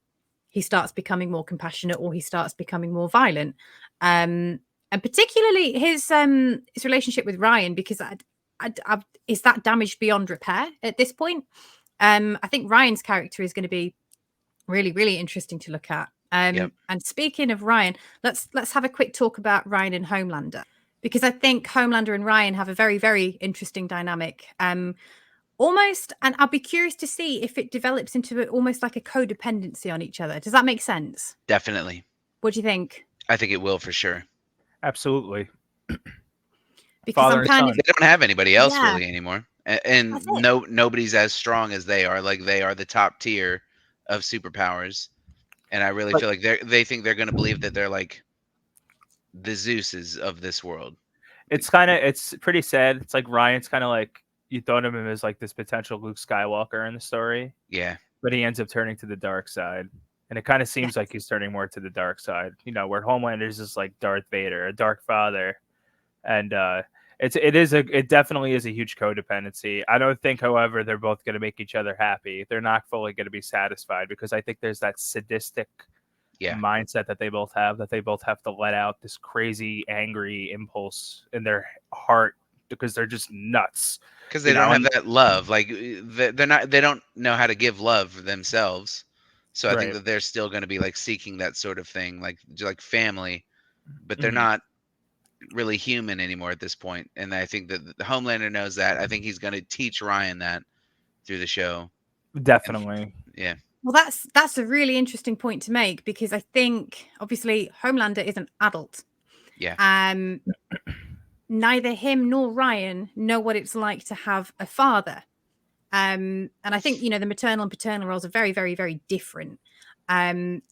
he starts becoming more compassionate or he starts becoming more violent. And particularly his relationship with Ryan, because is that damaged beyond repair at this point? I think Ryan's character is going to be really, really interesting to look at. Yep. And speaking of Ryan, let's have a quick talk about Ryan and Homelander, because I think Homelander and Ryan have a very, very interesting dynamic. Almost, and I'll be curious to see if it develops into almost like a codependency on each other. Does that make sense? Definitely. What do you think? I think it will for sure. Absolutely. Because Father I'm and kind son. of, They don't have anybody else yeah, really anymore, and that's it. nobody's as strong as they are. Like they are the top tier of superpowers, and I really But feel like they think they're going to believe that they're like the Zeuses of this world. it's pretty sad. It's like Ryan's kind of like you thought of him as like this potential Luke Skywalker in the story, Yeah. but he ends up turning to the dark side. And it kind of Yeah. seems like he's turning more to the dark side, where Homelander's just like Darth Vader, a dark father. And it definitely is a huge codependency. I don't think, however, they're both going to make each other happy. They're not fully going to be satisfied because I think there's that sadistic Yeah. mindset that they both have, that they both have to let out this crazy angry impulse in their heart because they're just nuts. Because they don't have And that love. Like they don't know how to give love themselves. So I think right. that they're still going to be like seeking that sort of thing, like family, but they're Mhm. not really human anymore at this point. And I think that the Homelander knows that. I think he's going to teach Ryan that through the show. And Definitely. yeah, Well, that's a really interesting point to make, because I think obviously Homelander is an adult. yeah, Um, Neither him nor Ryan know what it's like to have a father. And I think, the maternal and paternal roles are very, very, very different. Um,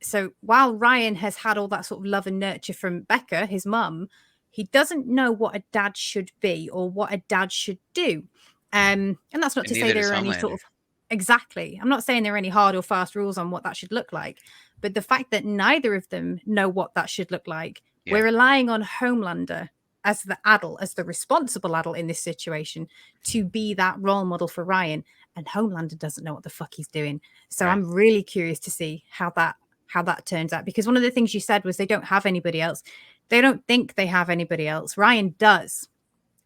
so while Ryan has had all that sort of love and nurture from Becca, his mum, he doesn't know what a dad should be or what a dad should do. And that's not and to say neither does there are any sort Homelander. of exactly. I'm not saying there are any hard or fast rules on what that should look like, but the fact that neither of them know what that should look like, Yeah, we're relying on Homelander as the adult, as the responsible adult in this situation, to be that role model for Ryan. And Homelander doesn't know what the fuck he's doing. So right. I'm really curious to see how that turns out, because one of the things you said was they don't have anybody else. They don't think they have anybody else. Ryan does,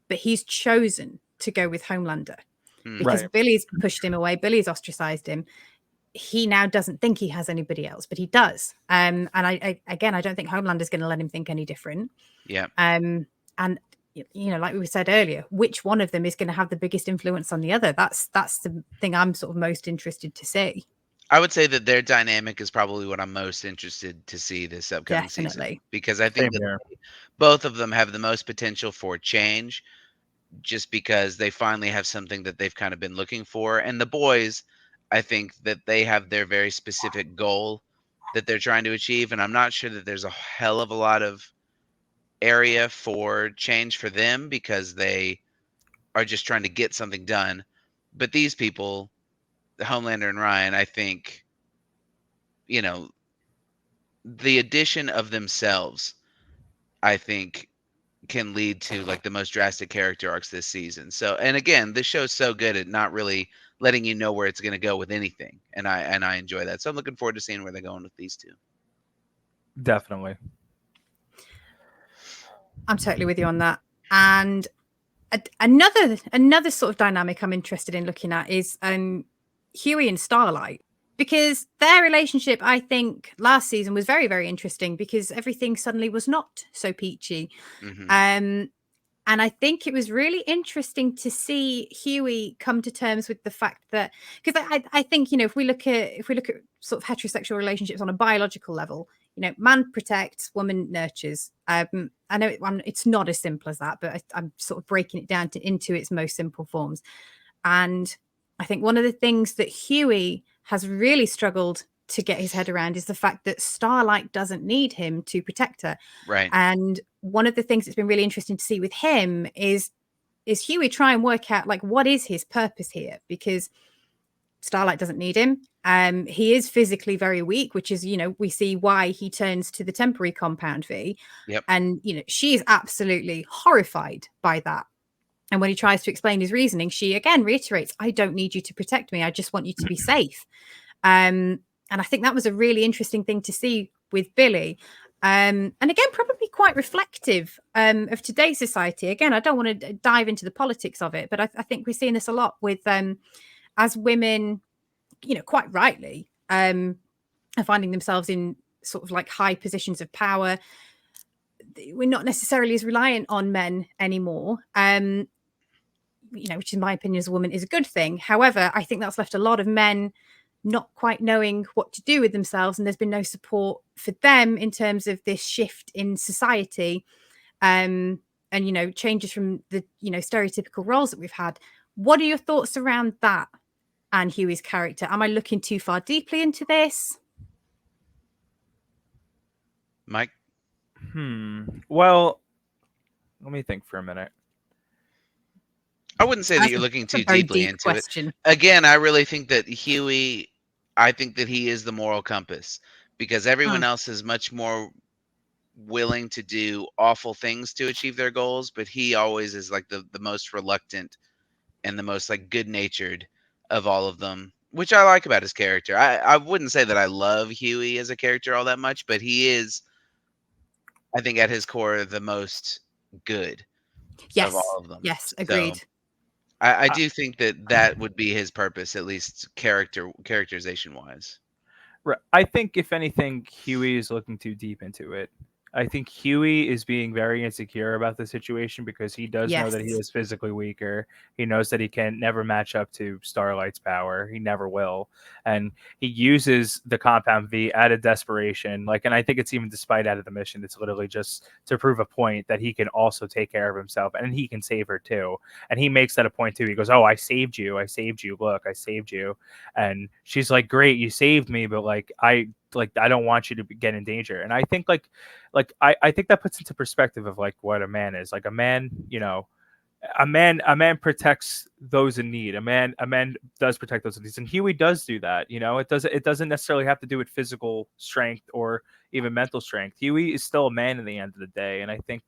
but he's chosen to go with Homelander Hmm. because Right. Billy's pushed him away. Billy's ostracized him. He now doesn't think he has anybody else, but he does. And I again, I don't think Homelander's going to let him think any different. Yeah, And like we said earlier, which one of them is going to have the biggest influence on the other? That's the thing I'm sort of most interested to see. I would say that their dynamic is probably what I'm most interested to see this upcoming season Definitely. because I think Same that here. both of them have the most potential for change just because they finally have something that they've kind of been looking for. And the boys, I think that they have their very specific goal that they're trying to achieve. And I'm not sure that there's a hell of a lot of area for change for them because they are just trying to get something done. But these people, the Homelander and Ryan, I think, you know, the addition of themselves, I think, can lead to like the most drastic character arcs this season. So, and again, this show's so good at not really letting you know where it's going to go with anything, and I enjoy that. So I'm looking forward to seeing where they're going with these two. Definitely. I'm totally with you on that. And another sort of dynamic I'm interested in looking at is Huey and Starlight, because their relationship, I think, last season was very, very interesting because everything suddenly was not so peachy. Mm-hmm. And I think it was really interesting to see Huey come to terms with the fact that, because I think, you know, if we look at sort of heterosexual relationships on a biological level, you know, man protects, woman nurtures. I know it's not as simple as that, but I'm sort of breaking it down into its most simple forms. And I think one of the things that Huey has really struggled to get his head around is the fact that Starlight doesn't need him to protect her. Right. And one of the things that's been really interesting to see with him is Huey try and work out like what is his purpose here, because Starlight doesn't need him. He is physically very weak, which is, you know, we see why he turns to the temporary compound V. Yep. And, you know, she is absolutely horrified by that. And when he tries to explain his reasoning, she again reiterates, I don't need you to protect me. I just want you to be safe. And I think that was a really interesting thing to see with Billy. And again, probably quite reflective of today's society. Again, I don't want to dive into the politics of it, but I think we're seeing this a lot with as women, you know, quite rightly, are finding themselves in sort of like high positions of power. We're not necessarily as reliant on men anymore. You know, which in my opinion as a woman is a good thing. However, I think that's left a lot of men not quite knowing what to do with themselves, and there's been no support for them in terms of this shift in society, and you know, changes from the, you know, stereotypical roles that we've had. What are your thoughts around that and Huey's character? Am I looking too far deeply into this? Mike? Well, let me think for a minute. I wouldn't say that you're looking too deeply into question. it. Again, I really think that Huey, I think that he is the moral compass, because everyone else is much more willing to do awful things to achieve their goals, but he always is like the most reluctant and the most like good natured of all of them, which I like about his character. I wouldn't say that I love Huey as a character all that much, but he is, I think, at his core, the most good of all of them. Yes, So agreed. I do think that that would be his purpose, at least characterization wise. I think if anything, Huey is looking too deep into it. I think Huey is being very insecure about the situation because he does know that he Yes. is physically weaker. He knows that he can never match up to Starlight's power. He never will. And he uses the compound V out of desperation. Like, and I think it's even despite out of the mission. It's literally just to prove a point that he can also take care of himself and he can save her too. And he makes that a point too. He goes, "Oh, I saved you. I saved you. Look, I saved you." And she's like, "Great, you saved me, but I don't want you to get in danger." And I think I think that puts into perspective of like what a man is. Like a man, you know, a man protects those in need. A man does protect those in need, and Huey does do that. You know, it doesn't necessarily have to do with physical strength or even mental strength. Huey is still a man in the end of the day, and I think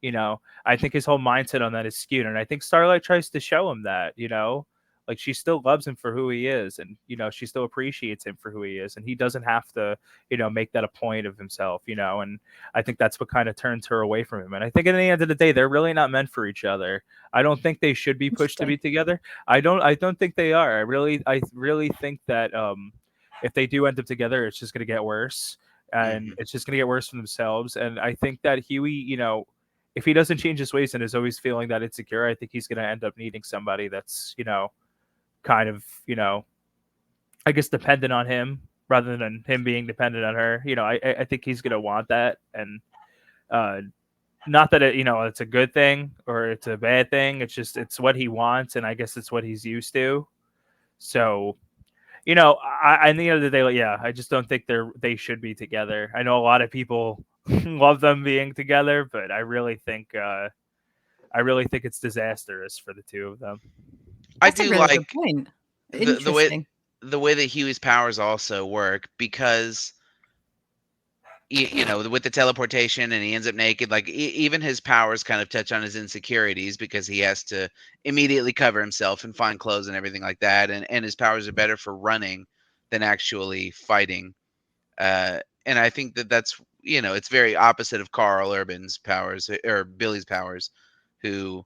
you know, I think his whole mindset on that is skewed, and I think Starlight tries to show him that, you know, like she still loves him for who he is, and you know she still appreciates him for who he is, and he doesn't have to, you know, make that a point of himself, you know. And I think that's what kind of turns her away from him. And I think at the end of the day, they're really not meant for each other. I don't think they should be pushed to be together. I don't think they are. I really think that if they do end up together, it's just going to get worse, and it's just going to get worse for themselves. And I think that Huey, you know, if he doesn't change his ways and is always feeling that insecure, I think he's going to end up needing somebody that's, you know, kind of, you know, I guess dependent on him rather than him being dependent on her. You know, I think he's gonna want that, and not that it, you know, it's a good thing or it's a bad thing. It's just it's what he wants, and I guess it's what he's used to. So, you know, I in the end of the day, like, yeah, I just don't think they should be together. I know a lot of people love them being together, but I really think it's disastrous for the two of them. That's I a do really good like point. the way Interesting. the way that Huey's powers also work, because you know, with the teleportation and he ends up naked, like even his powers kind of touch on his insecurities because he has to immediately cover himself and find clothes and everything like that. And his powers are better for running than actually fighting. And I think that that's, you know, it's very opposite of Carl Urban's powers or Billy's powers, who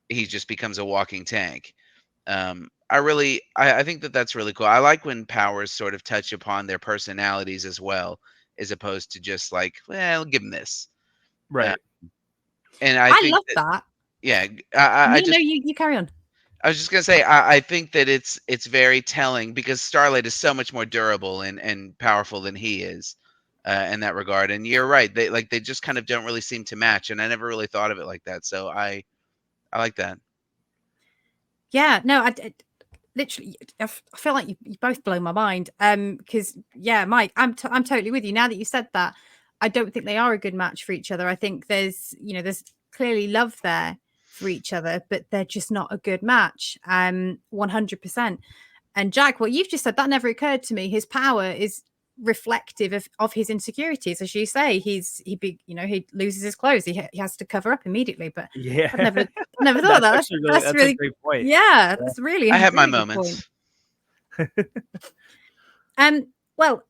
he just becomes a walking tank. I think that that's really cool. I like when powers sort of touch upon their personalities as well, as opposed to just like, well, give him this. Uh, Right. and I I think love that, that. yeah, No, I no, just, you carry on. I was just gonna say, I think that it's very telling because Starlight is so much more durable and powerful than he is, in that regard. And you're right, they just kind of don't really seem to match. And I never really thought of it like that. So I like that. Yeah, no, literally, I feel like you both blow my mind. Because yeah, Mike, I'm totally with you. Now that you said that, I don't think they are a good match for each other. I think there's clearly love there for each other, but they're just not a good match. 100%. And Jack, what you've just said, that never occurred to me. His power is reflective of his insecurities, as you say. He loses his clothes. He has to cover up immediately. But Yeah. I've never thought of That's that. actually really That's that's a really great point. yeah, that's really I have my really good point. moments. Well,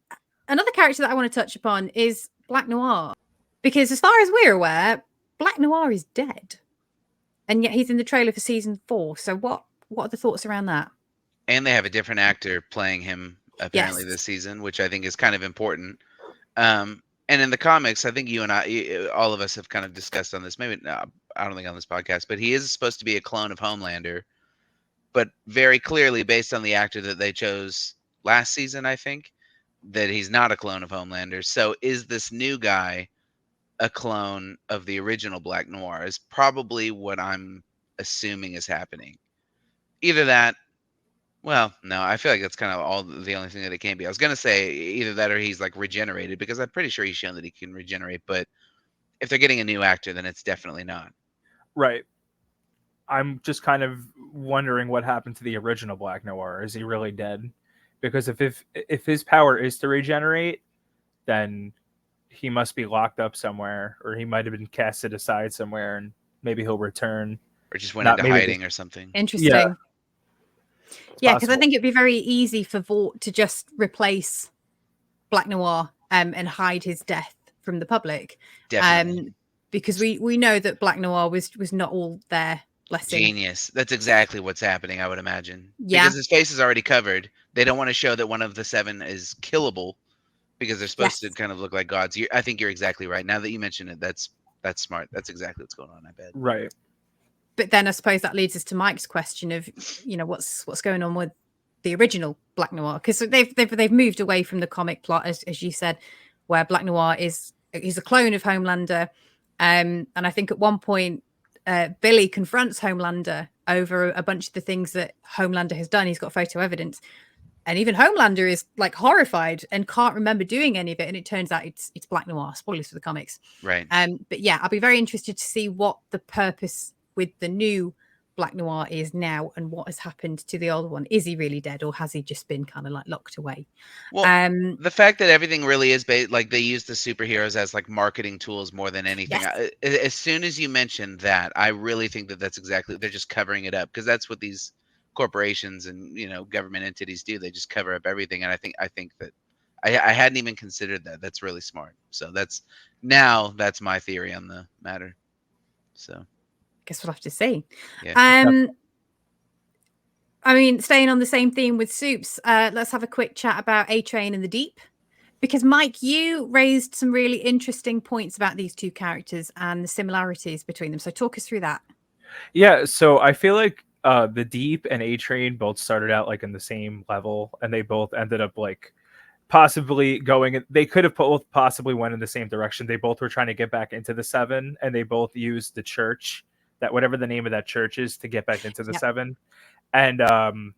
another character that I want to touch upon is Black Noir, because as far as we're aware, Black Noir is dead, and yet he's in the trailer for season 4. So what are the thoughts around that? And they have a different actor playing him apparently Yes. this season, which I think is kind of important. And in the comics, I think you and all of us have kind of discussed on this. Maybe no, I don't think on this podcast, but he is supposed to be a clone of Homelander, but very clearly based on the actor that they chose last season, I think that he's not a clone of Homelander. So is this new guy a clone of the original Black Noir? Is probably what I'm assuming is happening. Either that. Well, no, I feel like that's kind of all the only thing that it can be. I was gonna say either that or he's like regenerated because I'm pretty sure he's shown that he can regenerate. But if they're getting a new actor, then it's definitely not. Right. I'm just kind of wondering what happened to the original Black Noir. Is he really dead? Because if his power is to regenerate, then he must be locked up somewhere, or he might have been casted aside somewhere, and maybe he'll return. Or just went Not into maybe the, hiding or something. Interesting. yeah, it's Yeah, because I possible. think it'd be very easy for Vought to just replace Black Noir and hide his death from the public. Definitely. Because we know that Black Noir was not all there. Bless him. Genius. That's exactly what's happening, I would imagine. Yeah. Because his face is already covered. They don't want to show that one of the 7 is killable because they're supposed to Yes. kind of look like gods. I think you're exactly right. Now that you mention it, that's smart. That's exactly what's going on, I bet. Right. But then I suppose that leads us to Mike's question of, what's going on with the original Black Noir, because they've moved away from the comic plot, as you said, where Black Noir he's a clone of Homelander, and I think at one point Billy confronts Homelander over a bunch of the things that Homelander has done. He's got photo evidence, and even Homelander is like horrified and can't remember doing any of it. And it turns out it's Black Noir. Spoilers for the comics, Right. But yeah, I'll be very interested to see what the purpose with the new Black Noir is now, and what has happened to the old one. Is he really dead, or has he just been kind of like locked away? Well, the fact that everything really is like they use the superheroes as like marketing tools more than anything. Yes. As soon as you mentioned that, I really think that that's exactly, they're just covering it up because that's what these corporations and government entities do. They just cover up everything, and I think that I hadn't even considered that. That's really smart. So that's my theory on the matter. So Guess we'll have to see. yeah. I mean, staying on the same theme with Soups, let's have a quick chat about A-Train and the Deep. Because, Mike, you raised some really interesting points about these two characters and the similarities between them. So talk us through that. Yeah, so I feel like the Deep and A-Train both started out like in the same level, and they both ended up like possibly they could have both possibly went in the same direction. They both were trying to get back into the 7, and they both used the church, that whatever the name of that church is, to get back into the 7. And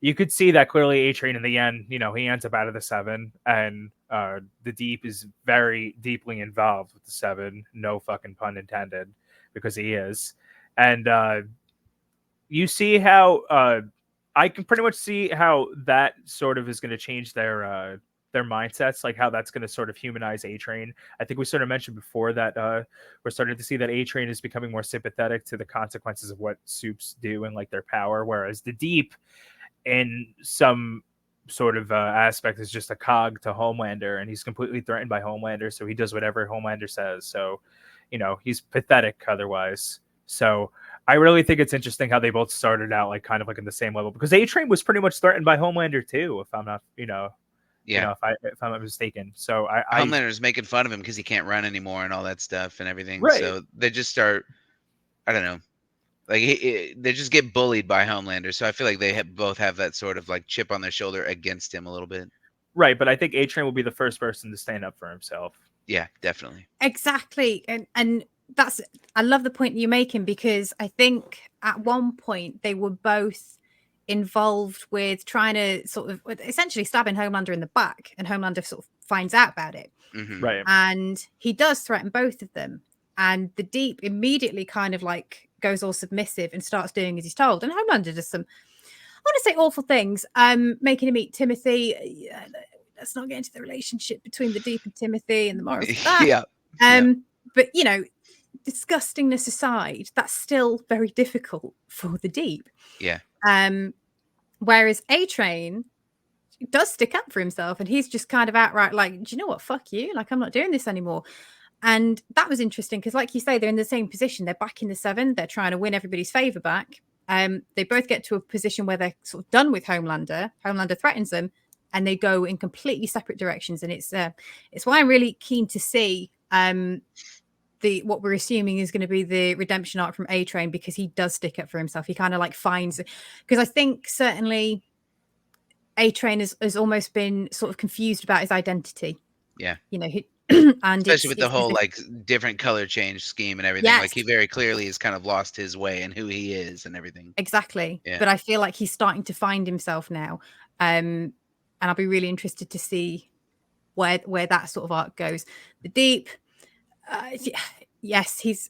you could see that clearly A-Train in the end, he ends up out of the 7, and the Deep is very deeply involved with the 7, no fucking pun intended, because he is. And you see how I can pretty much see how that sort of is going to change their their mindsets, like how that's going to sort of humanize A-Train. I think we sort of mentioned before that we're starting to see that A-Train is becoming more sympathetic to the consequences of what supes do and like their power, whereas the Deep, in some sort of aspect, is just a cog to Homelander, and he's completely threatened by Homelander, so he does whatever Homelander says. So, he's pathetic otherwise. So I really think it's interesting how they both started out like kind of like in the same level, because A-Train was pretty much threatened by Homelander too, if I'm not, Yeah. if I'm not mistaken. So I Homelander's making fun of him because he can't run anymore and all that stuff and everything. right. So they just start, I don't know, like they just get bullied by Homelander. So I feel like they both have that sort of like chip on their shoulder against him a little bit. Right, but I think A-Train will be the first person to stand up for himself. Yeah, definitely. Exactly. And that's, I love the point you're making, because I think at one point they were both involved with trying to sort of essentially stabbing Homelander in the back, and Homelander sort of finds out about it. Mm-hmm. Right. And he does threaten both of them. And the Deep immediately kind of like goes all submissive and starts doing as he's told. And Homelander does some, I want to say, awful things, making him eat Timothy. Let's not get into the relationship between the Deep and Timothy and the morals of that. Yeah. But disgustingness aside, that's still very difficult for the Deep. Yeah. Whereas A-Train does stick up for himself, and he's just kind of outright like, do you know what? Fuck you. Like, I'm not doing this anymore. And that was interesting because, like you say, they're in the same position. They're back in the 7. They're trying to win everybody's favor back. They both get to a position where they're sort of done with Homelander. Homelander threatens them, and they go in completely separate directions. And it's why I'm really keen to see what we're assuming is going to be the redemption arc from A-Train, because he does stick up for himself. He kind of like finds, because I think certainly A-Train has almost been sort of confused about his identity. Yeah. And especially with the whole like different color change scheme and everything. Yes. Like he very clearly has kind of lost his way and who he is and everything. Exactly. Yeah. But I feel like he's starting to find himself now. And I'll be really interested to see where that sort of arc goes. The Deep, yes, he's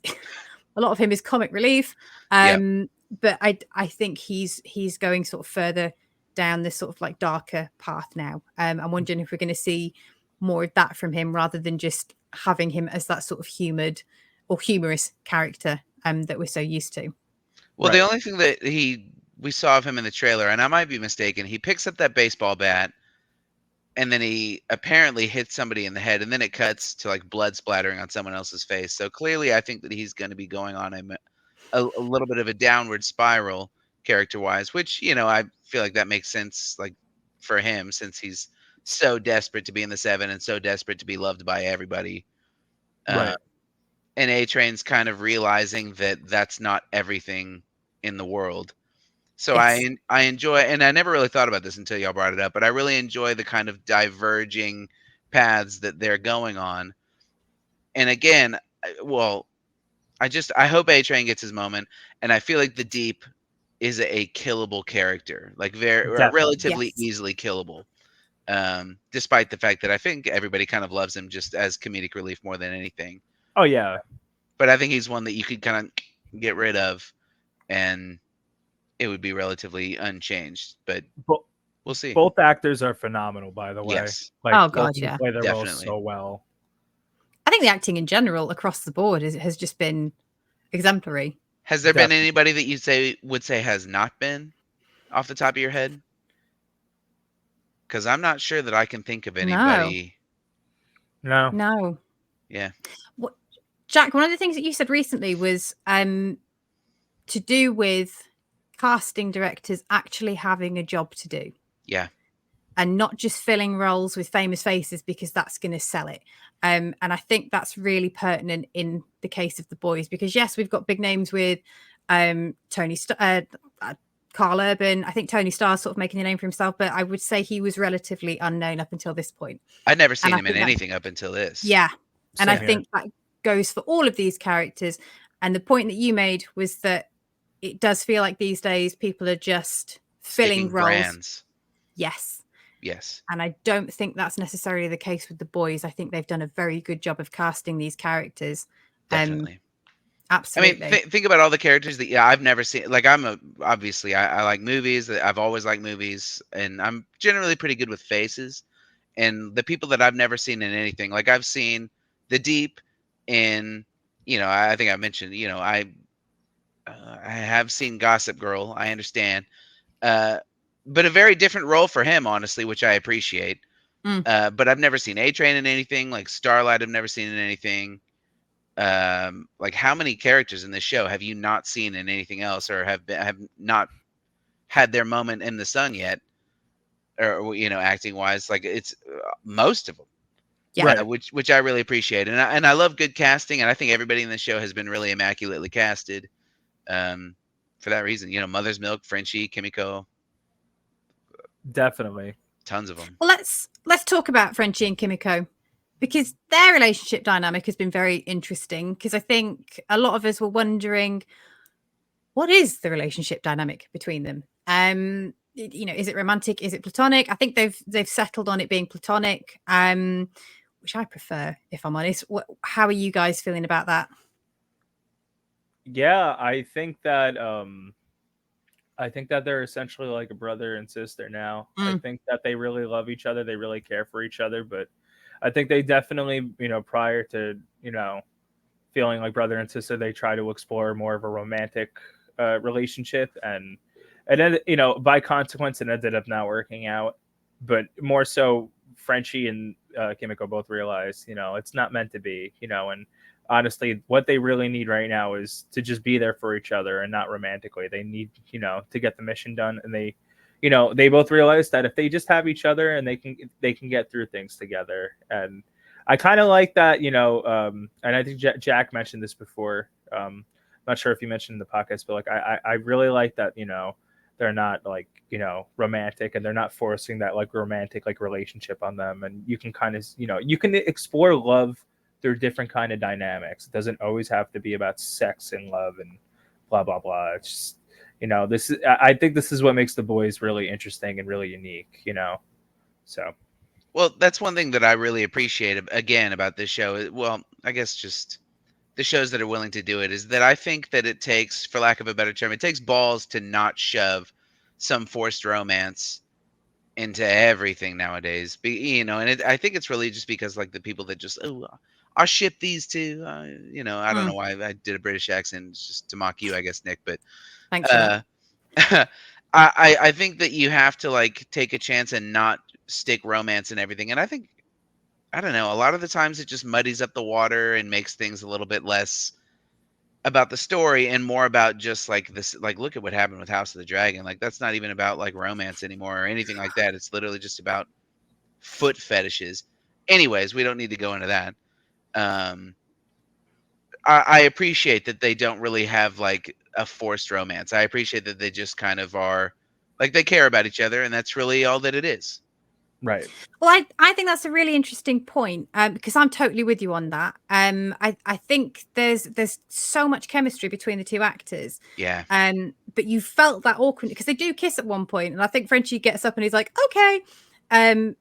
a lot of him is comic relief. But I think he's going sort of further down this sort of like darker path now. I'm wondering if we're going to see more of that from him, rather than just having him as that sort of humored or humorous character that we're so used to. Well, right. The only thing that we saw of him in the trailer, and I might be mistaken, he picks up that baseball bat and then he apparently hits somebody in the head, and then it cuts to like blood splattering on someone else's face. So clearly I think that he's going to be going on a little bit of a downward spiral character-wise, which, I feel like that makes sense like for him, since he's so desperate to be in the 7 and so desperate to be loved by everybody. Right. And A-Train's kind of realizing that that's not everything in the world. So yes. I enjoy, and I never really thought about this until y'all brought it up, but I really enjoy the kind of diverging paths that they're going on. And again, I hope A-Train gets his moment, and I feel like the Deep is a killable character, like relatively easily killable. Despite the fact that I think everybody kind of loves him just as comedic relief more than anything. Oh yeah. But I think he's one that you could kind of get rid of and it would be relatively unchanged, but we'll see. Both actors are phenomenal, by the way. Yes. Like, oh god, yeah. Play their roles so well. I think the acting in general across the board has just been exemplary. Has there been anybody that you would say has not been off the top of your head? Because I'm not sure that I can think of anybody. No. Yeah. Jack, one of the things that you said recently was to do with casting directors actually having a job to do. Yeah. And not just filling roles with famous faces because that's going to sell it. And I think that's really pertinent in the case of The Boys, because yes, we've got big names with Carl Urban. I think Tony Starr's sort of making a name for himself, but I would say he was relatively unknown up until this point. I'd never seen him in anything up until this. Yeah. And I think that goes for all of these characters. And the point that you made was that it does feel like these days people are just filling roles. Brands. Yes. And I don't think that's necessarily the case with The Boys. I think they've done a very good job of casting these characters. Definitely. Absolutely. I mean, think about all the characters that I've never seen. Like I like movies. I've always liked movies, and I'm generally pretty good with faces. and the people that I've never seen in anything. Like I've seen the Deep in, I think I mentioned, I have seen Gossip Girl. I understand, uh, but a very different role for him, honestly, which I appreciate. Mm. But I've never seen A-Train in anything. Like Starlight, I've never seen in anything. Like how many characters in this show have you not seen in anything else, or have not had their moment in the sun yet, or acting wise? Like it's most of them. Yeah. Right. Which I really appreciate, and I love good casting, and I think everybody in the show has been really immaculately casted. For that reason, Mother's Milk, Frenchie, Kimiko, Definitely. tons of them. Well, let's talk about Frenchie and Kimiko, because their relationship dynamic has been very interesting. Because I think a lot of us were wondering, what is the relationship dynamic between them? Is it romantic? Is it platonic? I think they've settled on it being platonic, which I prefer, if I'm honest. How are you guys feeling about that? Yeah, I think that they're essentially like a brother and sister now. I think that they really love each other. They really care for each other. But I think they definitely, prior to, feeling like brother and sister, they try to explore more of a romantic relationship. And then, by consequence, it ended up not working out. But more so, Frenchie and Kimiko both realized, it's not meant to be, and honestly, what they really need right now is to just be there for each other and not romantically. They need, to get the mission done. And they both realize that if they just have each other and they can get through things together. And I kind of like that, and I think Jack mentioned this before. I'm not sure if you mentioned in the podcast, but like, I really like that, they're not like, romantic, and they're not forcing that like romantic, like relationship on them. And you can kind of, you can explore love through different kind of dynamics. It doesn't always have to be about sex and love and blah, blah, blah. It's just, I think this is what makes the boys really interesting and really unique, so. Well, that's one thing that I really appreciate again about this show. Well, I guess just the shows that are willing to do it, is that I think that it takes, for lack of a better term, it takes balls to not shove some forced romance into everything nowadays. And I think it's really just because like the people that just, I'll ship these two. I don't know why I did a British accent. It's just to mock you, I guess, Nick. But Thanks for that. I think that you have to like take a chance and not stick romance and everything. And I don't know, a lot of the times it just muddies up the water and makes things a little bit less about the story and more about just like this, like look at what happened with House of the Dragon. Like that's not even about like romance anymore or anything like that. It's literally just about foot fetishes. Anyways, we don't need to go into that. I appreciate that they don't really have like a forced romance. I appreciate that they just kind of are like they care about each other, and that's really all that it is. Right. Well, I think that's a really interesting point, because I'm totally with you on that. I think there's so much chemistry between the two actors. Yeah. But you felt that awkward because they do kiss at one point, and I think Frenchie gets up and he's like, okay, and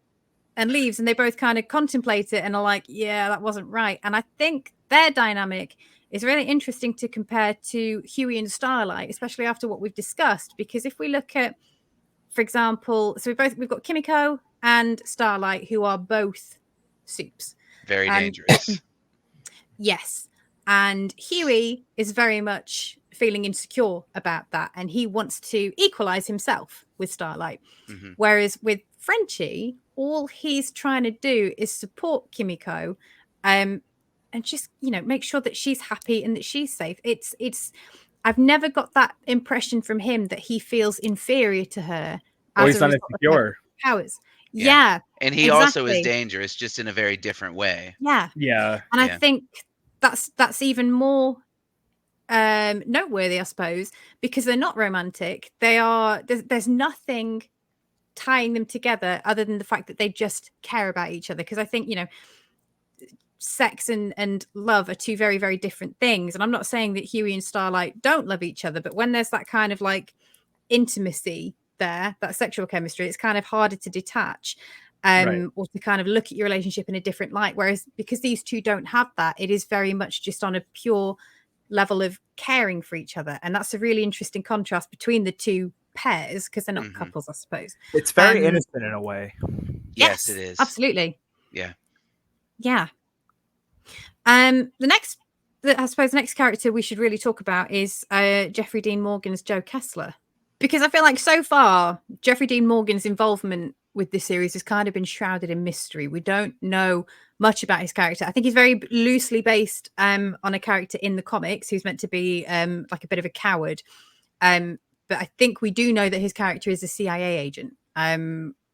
leaves, and they both kind of contemplate it and are like, yeah, that wasn't right. And I think their dynamic is really interesting to compare to Huey and Starlight, especially after what we've discussed. Because if we look at, for example, so we've got Kimiko and Starlight, who are both soups. Very dangerous. Yes. And Huey is very much feeling insecure about that. And he wants to equalize himself with Starlight. Mm-hmm. Whereas with Frenchie, all he's trying to do is support Kimiko, and just, make sure that she's happy and that she's safe. I've never got that impression from him that he feels inferior to her. Or he's not insecure. Powers. Yeah. And he also is dangerous, just in a very different way. Yeah. Yeah. And I think that's even more noteworthy, I suppose, because they're not romantic. There's nothing tying them together other than the fact that they just care about each other. Because I think, sex and love are two very, very different things. And I'm not saying that Huey and Starlight don't love each other, but when there's that kind of like intimacy there, that sexual chemistry, it's kind of harder to detach, Right. or to kind of look at your relationship in a different light. Whereas because these two don't have that, it is very much just on a pure level of caring for each other. And that's a really interesting contrast between the two pairs because they're not Mhm. couples, I suppose. It's very Um, innocent in a way. Yes, it is. Absolutely. Yeah. Yeah. I suppose the next character we should really talk about is Jeffrey Dean Morgan's Joe Kessler, because I feel like so far Jeffrey Dean Morgan's involvement with this series has kind of been shrouded in mystery. We don't know much about his character. I think he's very loosely based on a character in the comics who's meant to be like a bit of a coward. But I think we do know that his character is a CIA agent.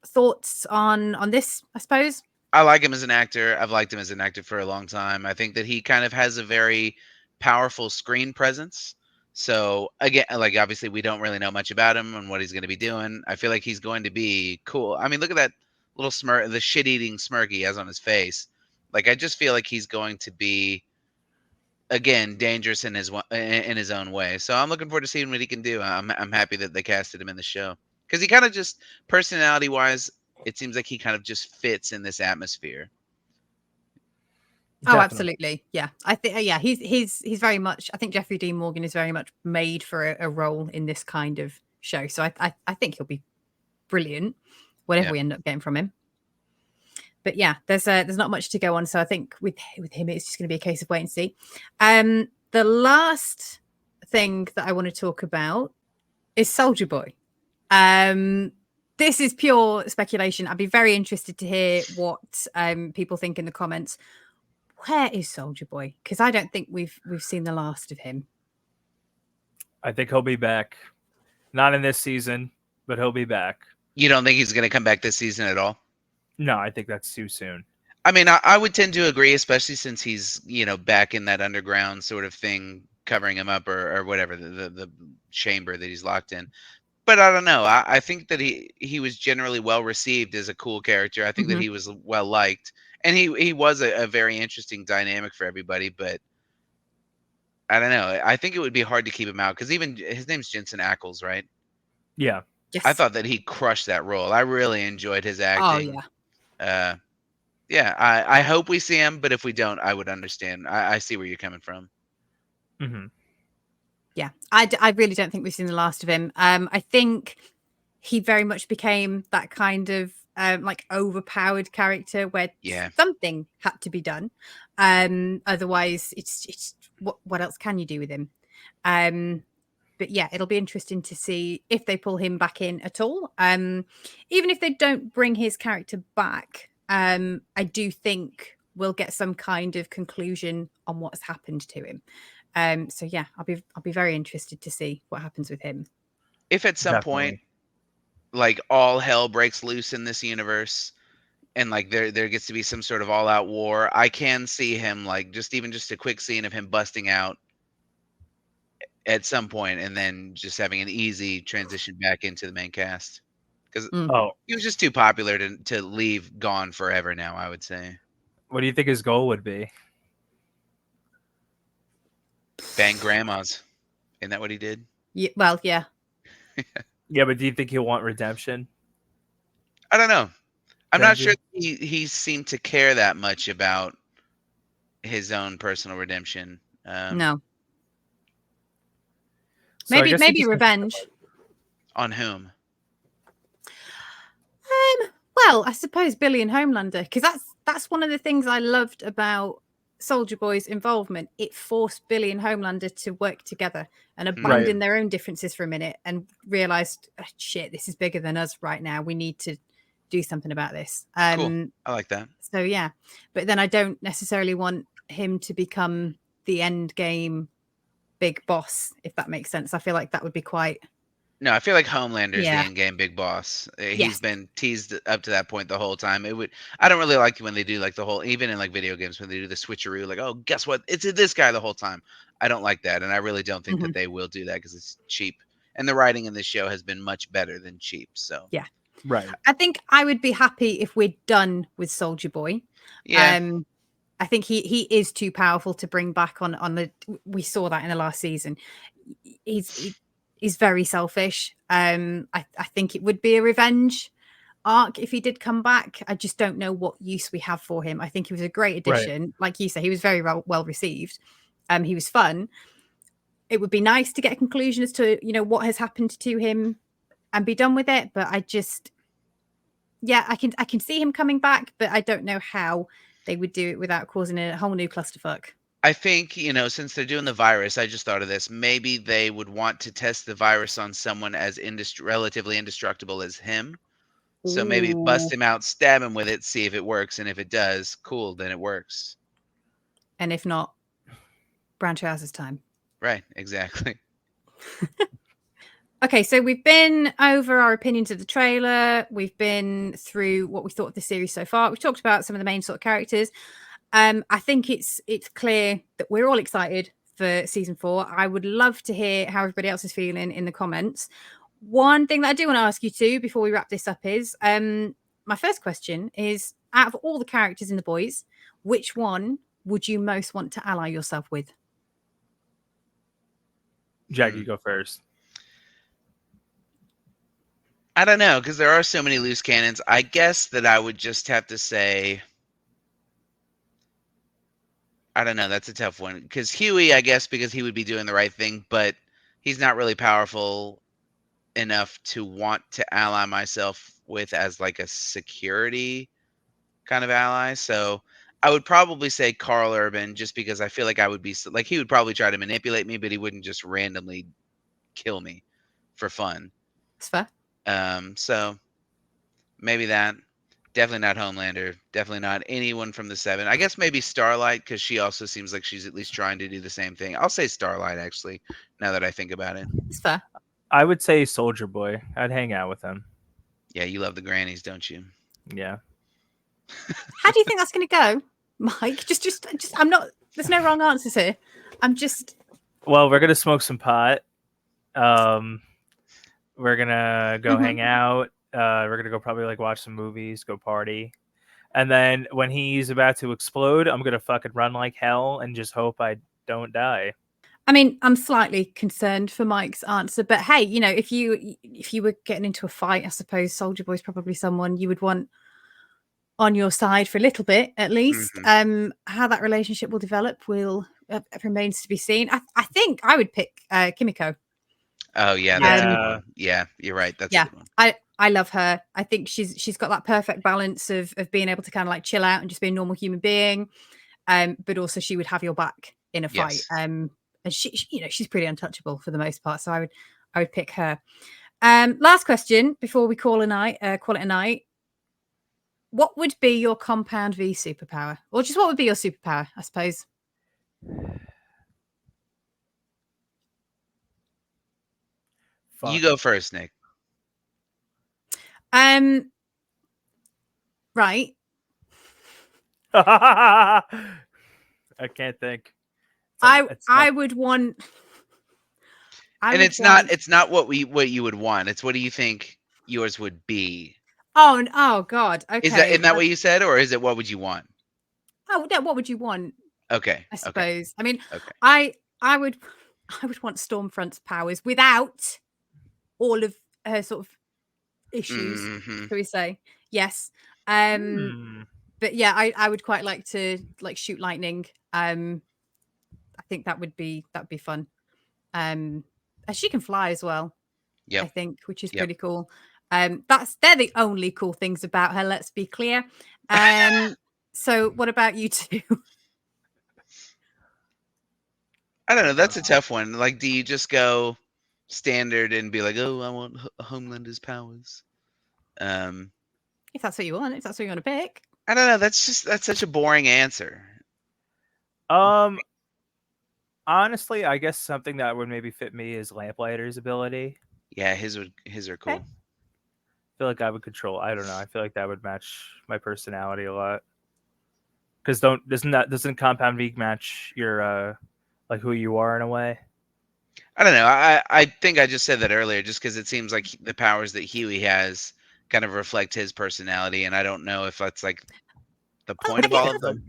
Thoughts on this, I suppose? I like him as an actor. I've liked him as an actor for a long time. I think that he kind of has a very powerful screen presence. So again, like obviously we don't really know much about him and what he's going to be doing. I feel like he's going to be cool. I mean, look at that little smirk, the shit-eating smirk he has on his face. Like I just feel like he's going to be again dangerous in his own way. So I'm looking forward to seeing what he can do. I'm happy that they casted him in the show because he kind of just personality wise, it seems like he kind of just fits in this atmosphere. Oh, Definitely. absolutely. Yeah. I think yeah, he's very much, I think Jeffrey Dean Morgan is very much made for a role in this kind of show. So I think he'll be brilliant, whatever Yeah. we end up getting from him. But yeah, there's not much to go on. So I think with him, it's just going to be a case of wait and see. The last thing that I want to talk about is Soldier Boy. This is pure speculation. I'd be very interested to hear what people think in the comments. Where is Soldier Boy? Because I don't think we've seen the last of him. I think he'll be back. Not in this season, but he'll be back. You don't think he's going to come back this season at all? No, I think that's too soon. I mean, I would tend to agree, especially since he's, back in that underground sort of thing, covering him up or whatever, the chamber that he's locked in. But I don't know. I think that he was generally well received as a cool character. I think that he was well liked. And he was a very interesting dynamic for everybody. But I don't know. I think it would be hard to keep him out because even his name's Jensen Ackles, right? Yeah. Yes. I thought that he crushed that role. I really enjoyed his acting. Oh, yeah. Yeah, I hope we see him, but if we don't, I would understand. I see where you're coming from. Mm-hmm. Yeah, I really don't think we've seen the last of him. I think he very much became that kind of like overpowered character where something had to be done. Otherwise, it's what else can you do with him? But yeah, it'll be interesting to see if they pull him back in at all. Even if they don't bring his character back, I do think we'll get some kind of conclusion on what's happened to him. So yeah, I'll be very interested to see what happens with him. If at some point, like all hell breaks loose in this universe, and like there gets to be some sort of all out war, I can see him like just a quick scene of him busting out at some point, and then just having an easy transition back into the main cast because he was just too popular to leave gone forever. Now I would say. What do you think his goal would be? Bang grandmas. Isn't that what he did? Yeah, well, yeah. Yeah, but do you think he'll want redemption? I don't know. I'm not sure he seemed to care that much about his own personal redemption. No. So maybe revenge. On whom? Well, I suppose Billy and Homelander, because that's one of the things I loved about Soldier Boy's involvement. It forced Billy and Homelander to work together and abandon their own differences for a minute and realized, oh, shit, this is bigger than us right now. We need to do something about this. Cool. I like that. So yeah, but then I don't necessarily want him to become the end game big boss, if that makes sense. I feel like that would be quite. No, I feel like Homelander's the end-game big boss. He's been teased up to that point the whole time. I don't really like when they do like the whole, even in like video games, when they do the switcheroo, like, oh, guess what? It's this guy the whole time. I don't like that, and I really don't think that they will do that because it's cheap. And the writing in this show has been much better than cheap. So yeah, right. I think I would be happy if we're done with Soldier Boy. Yeah. I think he is too powerful to bring back on the. We saw that in the last season. He's very selfish. I think it would be a revenge arc if he did come back. I just don't know what use we have for him. I think he was a great addition. Right. Like you say, he was very well received. He was fun. It would be nice to get a conclusion as to what has happened to him and be done with it. But I just, yeah, I can see him coming back, but I don't know how they would do it without causing a whole new clusterfuck. I think, since they're doing the virus, I just thought of this. Maybe they would want to test the virus on someone as relatively indestructible as him. So maybe bust Ooh. him out, stab him with it, see if it works. And if it does, cool, then it works. And if not, brown trousers time. Right, exactly. Okay, so we've been over our opinions of the trailer. We've been through what we thought of the series so far. We've talked about some of the main sort of characters. I think it's clear that we're all excited for season 4. I would love to hear how everybody else is feeling in the comments. One thing that I do want to ask you too before we wrap this up is my first question is, out of all the characters in The Boys, which one would you most want to ally yourself with? Jack, you go first. I don't know, because there are so many loose cannons. I guess that I would just have to say, I don't know. That's a tough one. Because Huey, I guess, because he would be doing the right thing, but he's not really powerful enough to want to ally myself with as like a security kind of ally. So I would probably say Carl Urban, just because I feel like I would be like, he would probably try to manipulate me, but he wouldn't just randomly kill me for fun. That's fair. So maybe that. Definitely not Homelander. Definitely not anyone from the Seven. I guess maybe Starlight, because she also seems like she's at least trying to do the same thing. I'll say Starlight, actually, now that I think about it. It's fair. I would say Soldier Boy. I'd hang out with him. Yeah, you love the grannies, don't you? Yeah. How do you think that's going to go, Mike? Just, I'm not. There's no wrong answers here. I'm just. Well, we're gonna smoke some pot. We're gonna go hang out. We're gonna go probably like watch some movies, go party, and then when he's about to explode, I'm gonna fucking run like hell and just hope I don't die. I mean, I'm slightly concerned for Mike's answer, but hey, if you were getting into a fight, I suppose Soldier Boy's probably someone you would want on your side for a little bit, at least. Mm-hmm. How that relationship will develop remains to be seen. I think I would pick Kimiko. Oh yeah, that's a good one. Yeah, you're right. That's a good one. I love her. I think she's got that perfect balance of being able to kind of like chill out and just be a normal human being, but also she would have your back in a fight. Yes. And she's pretty untouchable for the most part. So I would pick her. Last question before we call it a night. What would be your Compound V superpower, or just what would be your superpower? I suppose. Fuck. You go first, Nick. Right. I can't think. I would want. It's not what you would want. It's what do you think yours would be? Oh God. Okay. Isn't that what you said, or is it what would you want? Oh, yeah. What would you want? Okay. I suppose. Okay. I mean, okay. I would want Stormfront's powers without all of her sort of issues. Mm-hmm. Shall we say? Yes. But yeah, I would quite like to shoot lightning. I think that would be fun. She can fly as well. Yeah. I think, which is pretty cool. They're the only cool things about her. Let's be clear. So, what about you two? I don't know. That's a tough one. Like, do you just go standard and be like, "Oh, I want Homelander's powers"? If that's what you want, to pick. I don't know. That's such a boring answer. Honestly, I guess something that would maybe fit me is Lamplighter's ability. Yeah, his are cool. Okay. I feel like I would control. I don't know. I feel like that would match my personality a lot. Because doesn't Compound V match your like who you are in a way? I don't know. I think I just said that earlier, just because it seems like the powers that Huey has kind of reflect his personality, and I don't know if that's like the point of all of them.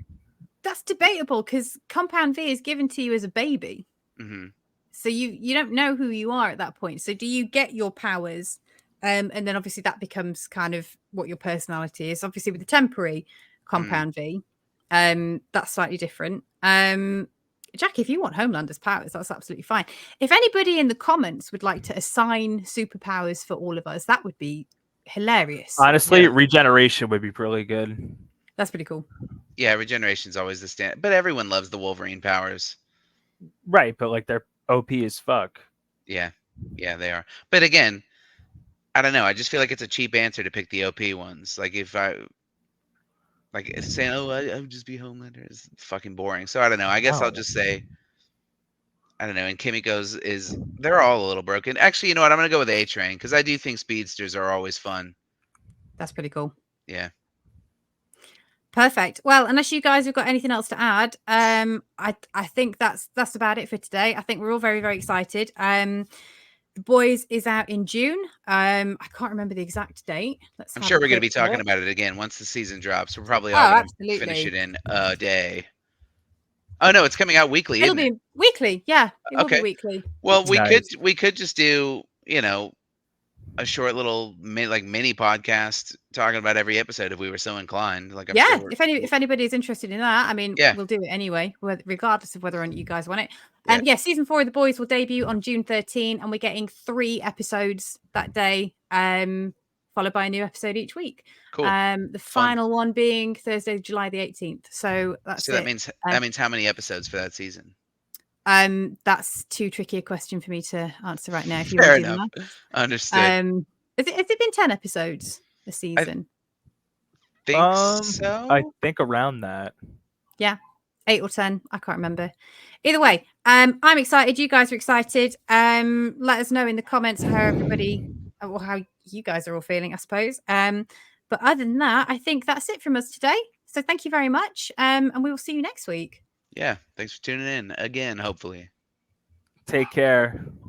That's debatable because Compound V is given to you as a baby. Mm-hmm. So you don't know who you are at that point. So do you get your powers? And then obviously that becomes kind of what your personality is. Obviously with the temporary Compound V, that's slightly different. Jack, if you want Homelander's powers, that's absolutely fine. If anybody in the comments would like to assign superpowers for all of us, that would be hilarious. Honestly, Yeah. regeneration would be really good. That's pretty cool. Yeah, regeneration's always the stand, but everyone loves the Wolverine powers. Right, but like they're OP as fuck. Yeah, they are. But again, I don't know. I just feel like it's a cheap answer to pick the OP ones. Like if saying, "Oh, I would just be Homelander," is fucking boring. So I don't know. I guess I'll No. just say, I don't know. And Kimiko's they're all a little broken. Actually, you know what? I'm gonna go with A-Train because I do think speedsters are always fun. That's pretty cool. Yeah. Perfect. Well, unless you guys have got anything else to add, I think that's about it for today. I think we're all very, very excited. The Boys is out in June. I can't remember the exact date. I'm sure we're going to be talking about it again once the season drops. We're probably all going to finish it in a day. Oh no, it's coming out weekly. It'll be weekly. Yeah, it will be weekly. Well, we could just do, you know, a short little mini podcast talking about every episode if we were so inclined. Like, I'm sure if anybody is interested in that, I mean, we'll do it anyway, regardless of whether or not you guys want it. And season 4 of The Boys will debut on June 13, and we're getting 3 episodes that day, followed by a new episode each week. Cool. The final one being Thursday, July the 18th. So that's that means how many episodes for that season? That's too tricky a question for me to answer right now. If you Fair want to enough. do that. Understood. Has it been 10 episodes a season? I think around that. Yeah, 8 or 10. I can't remember. Either way, I'm excited. You guys are excited. Let us know in the comments how you guys are all feeling, I suppose. But other than that, I think that's it from us today. So thank you very much. And we will see you next week. Yeah, thanks for tuning in again, hopefully. Take care.